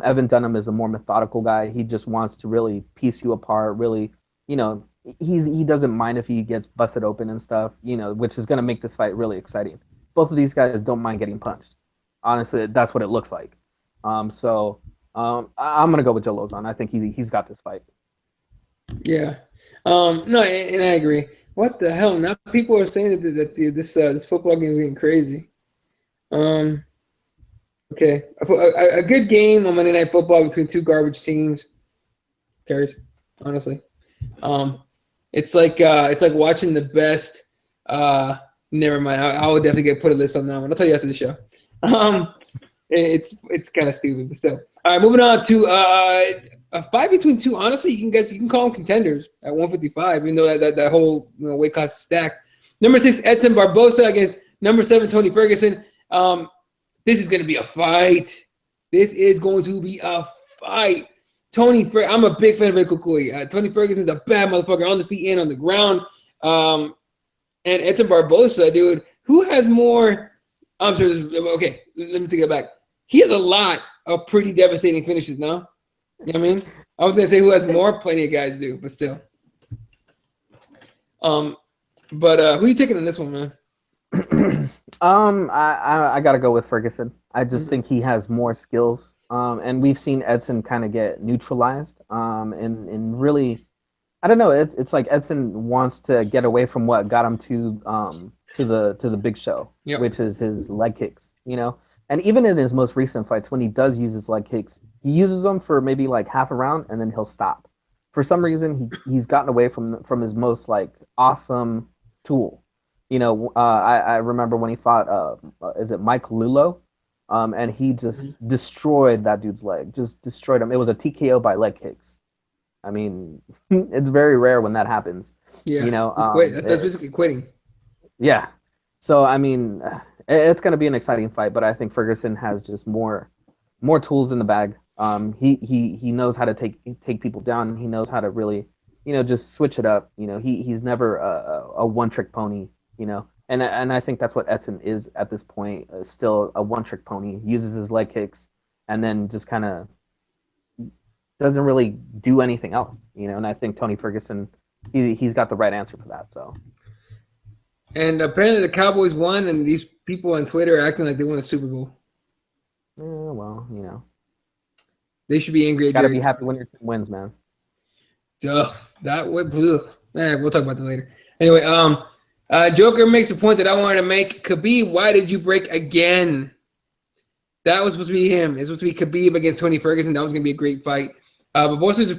Evan Dunham is a more methodical guy. He just wants to really piece you apart, really, you know, he doesn't mind if he gets busted open and stuff, you know, which is going to make this fight really exciting. Both of these guys don't mind getting punched. Honestly, that's what it looks like. I'm going to go with Joe Lozon. I think he's got this fight. Yeah. No, and I agree. What the hell? Now people are saying that this football game is getting crazy. Okay, a good game on Monday Night Football between two garbage teams. Who cares? Honestly, it's like watching the best. Never mind. I will definitely get put a list on that one. I'll tell you after the show. It's kind of stupid, but still. All right, moving on to a fight between two. Honestly, you can call them contenders at 155, even though that whole weight class is stacked. Number 6, Edson Barboza against number 7, Tony Ferguson. This is going to be a fight. This is going to be a fight. I'm a big fan of Kukui. Tony Ferguson's a bad motherfucker on the feet and on the ground. And Edson Barboza, dude, who has more? I'm sorry. Okay, let me take it back. He has a lot of pretty devastating finishes now. You know what I mean? I was going to say who has more. Plenty of guys do, but still. But who are you taking in this one, man? I gotta go with Ferguson. I just think he has more skills. And we've seen Edson kind of get neutralized. And really, I don't know. It's like Edson wants to get away from what got him to the big show, yep, which is his leg kicks. You know, and even in his most recent fights, when he does use his leg kicks, he uses them for maybe like half a round and then he'll stop. For some reason, he's gotten away from his most like awesome tool. You know, I remember when he fought, is it Mike Lulo? And he just destroyed that dude's leg, just destroyed him. It was a TKO by leg kicks. I mean, it's very rare when that happens. Yeah, you know, that's basically quitting. Yeah. So, I mean, it's going to be an exciting fight, but I think Ferguson has just more tools in the bag. He knows how to take people down. He knows how to really, you know, just switch it up. You know, he's never a one-trick pony. You know, and I think that's what Edson is at this point, still a one-trick pony. He uses his leg kicks and then just kind of doesn't really do anything else, you know. And I think Tony Ferguson, he's got the right answer for that. So. And apparently the Cowboys won, and these people on Twitter are acting like they won the Super Bowl. Yeah, well, you know, they should be angry. You gotta be happy when your team wins, man. Duh, that went blue. We'll talk about that later. Anyway, Joker makes the point that I wanted to make. Khabib, why did you break again? That was supposed to be him. It's supposed to be Khabib against Tony Ferguson. That was going to be a great fight. Barboza's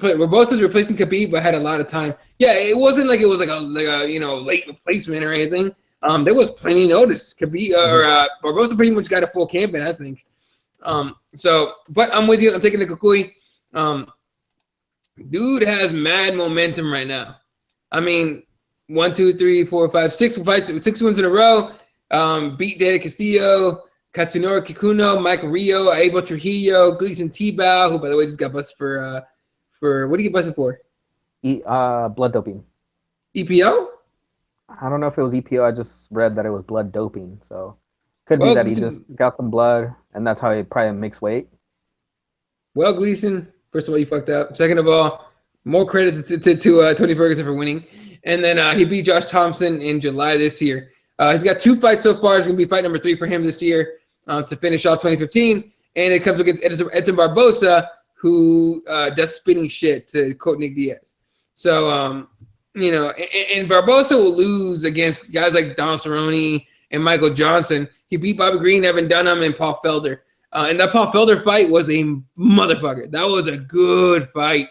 replacing Khabib, but had a lot of time. Yeah, it wasn't like it was like a late replacement or anything. There was plenty of notice. Khabib Barboza pretty much got a full camp in, I think. But I'm with you. I'm taking the Kukui. Dude has mad momentum right now. I mean, 1, 2, 3, 4, 5, 6 fights, 6 wins in a row. Beat Dana Castillo, Katsunori Kikuno, Michael Rio, Abel Trujillo, Gleason Tebow, who by the way just got busted for what did he get busted for? Blood doping. EPO? I don't know if it was EPO. I just read that it was blood doping. So could be that he just got some blood and that's how he probably makes weight. Well, Gleason, first of all, you fucked up. Second of all, more credit to Tony Ferguson for winning. And then he beat Josh Thompson in July this year. He's got 2 fights so far. It's going to be fight number 3 for him this year to finish off 2015. And it comes against Edson Barboza, who does spinning shit, to quote Nick Diaz. So, you know, and Barboza will lose against guys like Donald Cerrone and Michael Johnson. He beat Bobby Green, Evan Dunham, and Paul Felder. And that Paul Felder fight was a motherfucker. That was a good fight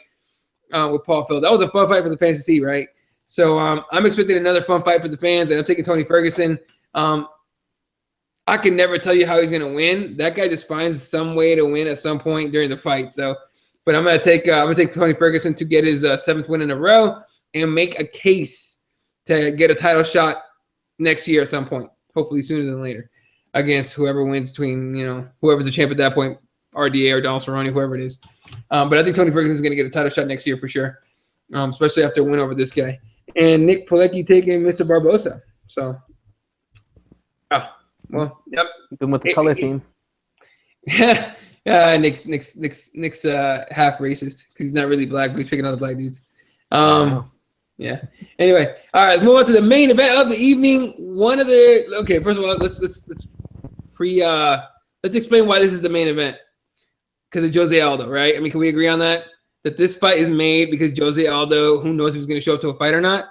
with Paul Felder. That was a fun fight for the fans to see, right? So I'm expecting another fun fight for the fans, and I'm taking Tony Ferguson. I can never tell you how he's going to win. That guy just finds some way to win at some point during the fight. So, but I'm going to take Tony Ferguson to get his 7th win in a row and make a case to get a title shot next year at some point, hopefully sooner than later. against whoever wins between, whoever's the champ at that point, RDA or Donald Cerrone, whoever it is. But I think Tony Ferguson is going to get a title shot next year for sure, especially after a win over this guy. And Nick Pilecki taking Mr. Barbosa. So, well, yep. Even with the color theme. Nick's half racist because he's not really black, but he's picking other black dudes. Yeah. Anyway, all right, let's move on to the main event of the evening. First of all, let's explain why this is the main event. Because of Jose Aldo, right? I mean, can we agree on that? That this fight is made because Jose Aldo, who knows if he's going to show up to a fight or not?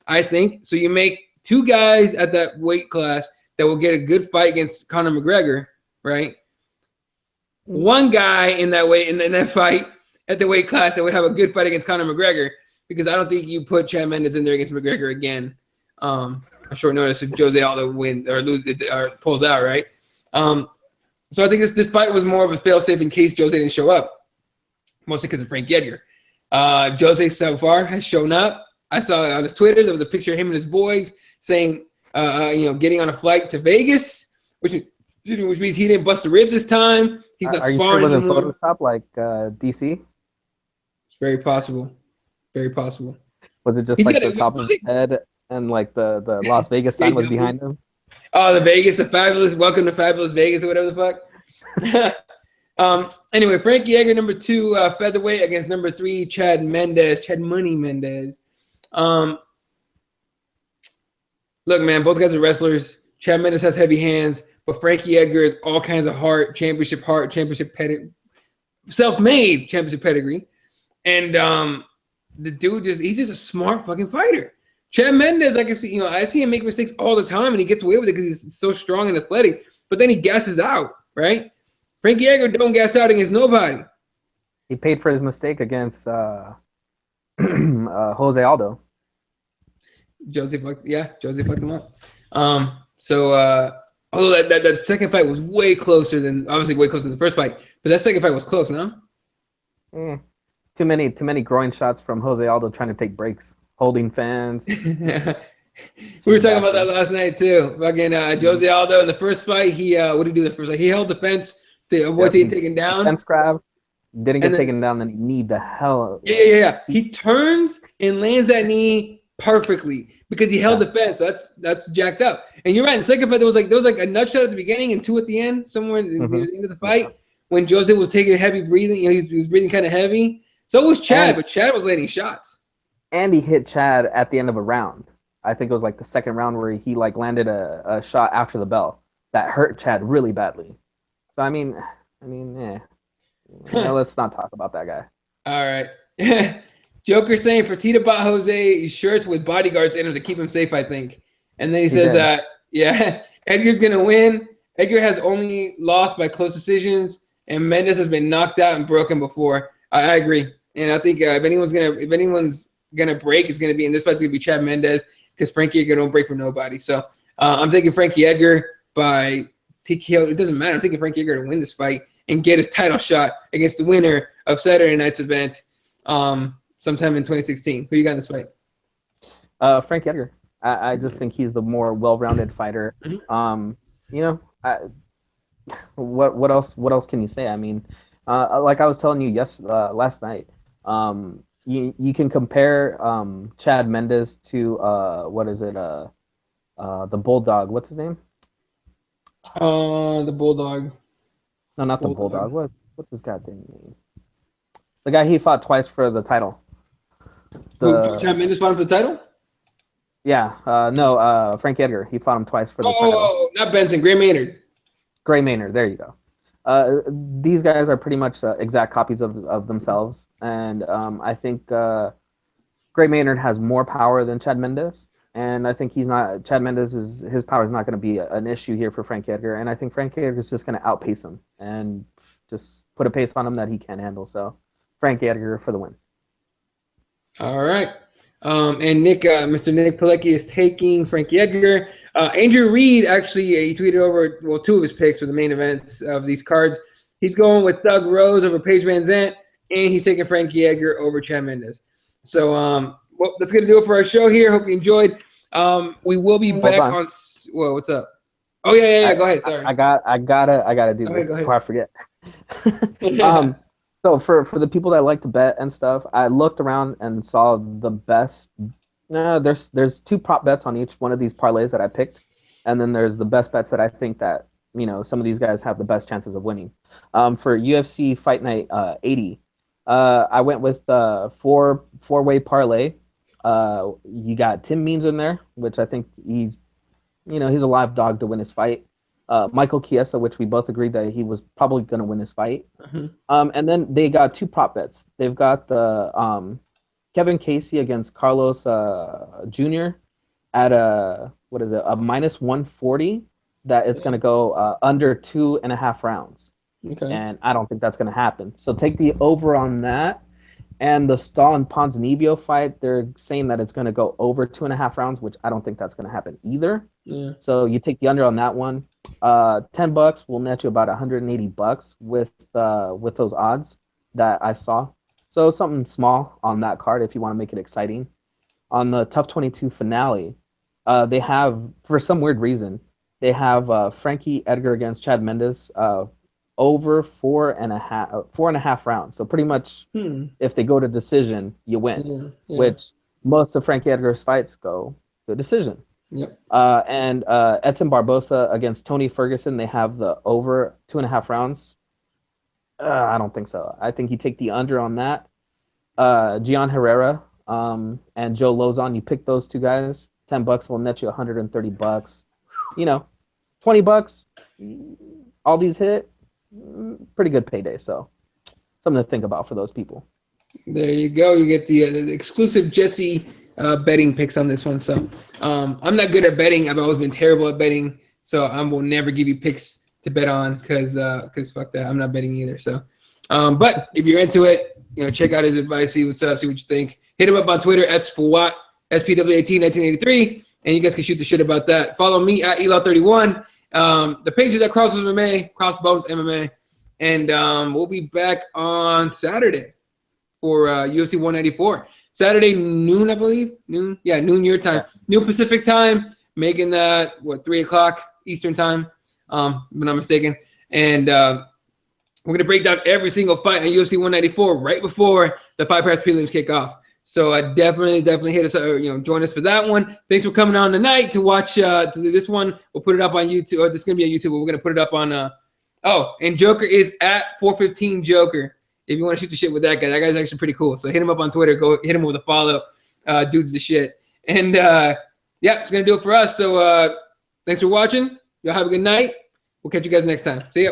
I think so. You make two guys at that weight class that will get a good fight against Conor McGregor, right? One guy in that fight at the weight class that would have a good fight against Conor McGregor, because I don't think you put Chad Mendes in there against McGregor again. On short notice if Jose Aldo wins or loses or pulls out, right? So I think this fight was more of a fail-safe in case Jose didn't show up, mostly because of Frankie Edgar. Jose so far has shown up. I saw on his Twitter there was a picture of him and his boys saying, getting on a flight to Vegas, which means he didn't bust a rib this time. He's not sparring anymore. Are you sure it wasn't Photoshop like DC? It's very possible. Very possible. Was it just the top of his head and like the Las Vegas sign was behind him? Oh, the fabulous, welcome to fabulous Vegas or whatever the fuck. Anyway, Frankie Edgar, number 2 featherweight against number 3 Chad Money Mendes. Look, man, both guys are wrestlers. Chad Mendes has heavy hands, but Frankie Edgar is all kinds of heart, championship pedigree, self-made championship pedigree, and the dude he's just a smart fucking fighter. Chad Mendes, I see him make mistakes all the time, and he gets away with it because he's so strong and athletic. But then he gasses out, right? Frankie Edgar don't gas out against nobody. He paid for his mistake against Jose Aldo. Jose fucked him up. Although that second fight was way closer than the first fight, but that second fight was close, no? Too many groin shots from Jose Aldo trying to take breaks. Holding fans. We were talking about that last night too. Fucking Jose Aldo in the first fight, he what did he do the first fight? He held the fence to avoid getting taken down. Fence grab. Didn't get taken down, then he kneed the hell out. Yeah. He turns and lands that knee perfectly because he held the fence. So that's jacked up. And you're right. In the second fight, there was like a nut shot at the beginning and 2 at the end, somewhere in the end of the fight, when Jose was taking heavy breathing. He was breathing kind of heavy. So was Chad, but Chad was landing shots. And he hit Chad at the end of a round. I think it was like the second round where he like landed a shot after the bell that hurt Chad really badly. So I mean, let's not talk about that guy. All right. Joker saying Fertitta bought Jose shirts with bodyguards in him to keep him safe, I think. And then he says Edgar's gonna win. Edgar has only lost by close decisions, and Mendes has been knocked out and broken before. I agree, and I think if anyone's gonna break, it's gonna be in this fight. It's gonna be Chad Mendes because Frankie Edgar don't break for nobody. So I'm taking Frankie Edgar by TKO. It doesn't matter. I'm taking Frankie Edgar to win this fight and get his title shot against the winner of Saturday night's event sometime in 2016. Who you got in this fight? Frankie Edgar. I just think he's the more well-rounded fighter. What else can you say? I mean, like I was telling you last night. You can compare Chad Mendes to the Bulldog. What's his name? The Bulldog. No, not the Bulldog. What's his goddamn name? The guy he fought twice for the title. Chad Mendes fought him for the title? Yeah. No, Frank Edgar. He fought him twice for the title. Oh, not Benson. Gray Maynard. Gray Maynard. There you go. These guys are pretty much exact copies of themselves, and I think Gray Maynard has more power than Chad Mendes, and I think Chad Mendes his power is not going to be an issue here for Frank Edgar, and I think Frank Edgar is just going to outpace him and just put a pace on him that he can't handle. So Frank Edgar for the win. All right. And Mr. Nick Pilecki is taking Frankie Edgar. Andrew Reed actually he tweeted over 2 of his picks for the main events of these cards. He's going with Doug Rose over Paige VanZant, and he's taking Frankie Edgar over Chad Mendes. So that's gonna do it for our show here. Hope you enjoyed. We will be back on. Whoa, what's up? Oh yeah. Go ahead. Sorry. I gotta do this Go before I forget. ahead. So for the people that like to bet and stuff, I looked around and saw the best. There's two prop bets on each one of these parlays that I picked, and then there's the best bets that I think that some of these guys have the best chances of winning. For UFC Fight Night 80, I went with four-way parlay. You got Tim Means in there, which I think he's a live dog to win his fight. Michael Chiesa, which we both agreed that he was probably going to win his fight. And then they got two prop bets. They've got the Kevin Casey against Carlos Jr. at a minus 140 that it's going to go under 2.5 rounds. Okay. And I don't think that's going to happen. So take the over on that. And the Stahl and Ponzinibbio fight, they're saying that it's going to go over 2.5 rounds, which I don't think that's going to happen either. Yeah. So you take the under on that one. $10 will net you about $180 with those odds that I saw. So something small on that card if you want to make it exciting. On the TUF 22 finale, they have, for some weird reason, they have Frankie Edgar against Chad Mendes over 4.5 rounds. So pretty much if they go to decision, you win, which most of Frankie Edgar's fights go to decision. Yep. And Edson Barbosa against Tony Ferguson, they have the over 2.5 rounds. I don't think so. I think you take the under on that. Gian Herrera and Joe Lozon, you pick those two guys. $10 will net you $130. $20. All these hit. Pretty good payday. So something to think about for those people. There you go. You get the exclusive Jesse betting picks on this one. So I'm not good at betting. I've always been terrible at betting. So I will never give you picks to bet on because fuck that. I'm not betting either. So, but if you're into it, check out his advice, see what's up, see what you think. Hit him up on Twitter at Spwat, SPWAT1983, and you guys can shoot the shit about that. Follow me at Elo31. The page is at CrossBonesMMA, and we'll be back on Saturday for UFC 194. Saturday noon, I believe. Noon your time. Noon Pacific time, making that 3 o'clock Eastern time, if I'm not mistaken. And we're gonna break down every single fight on UFC 194 right before the Fight Pass prelims kick off. So definitely hit us, join us for that one. Thanks for coming on tonight to watch this one. We'll put it up on YouTube. Or this is gonna be on YouTube, but we're gonna put it up on. And Joker is at 415 Joker. If you want to shoot the shit with that guy, that guy's actually pretty cool. So hit him up on Twitter. Go hit him with a follow. Dude's the shit. And it's gonna do it for us. So thanks for watching. Y'all have a good night. We'll catch you guys next time. See ya.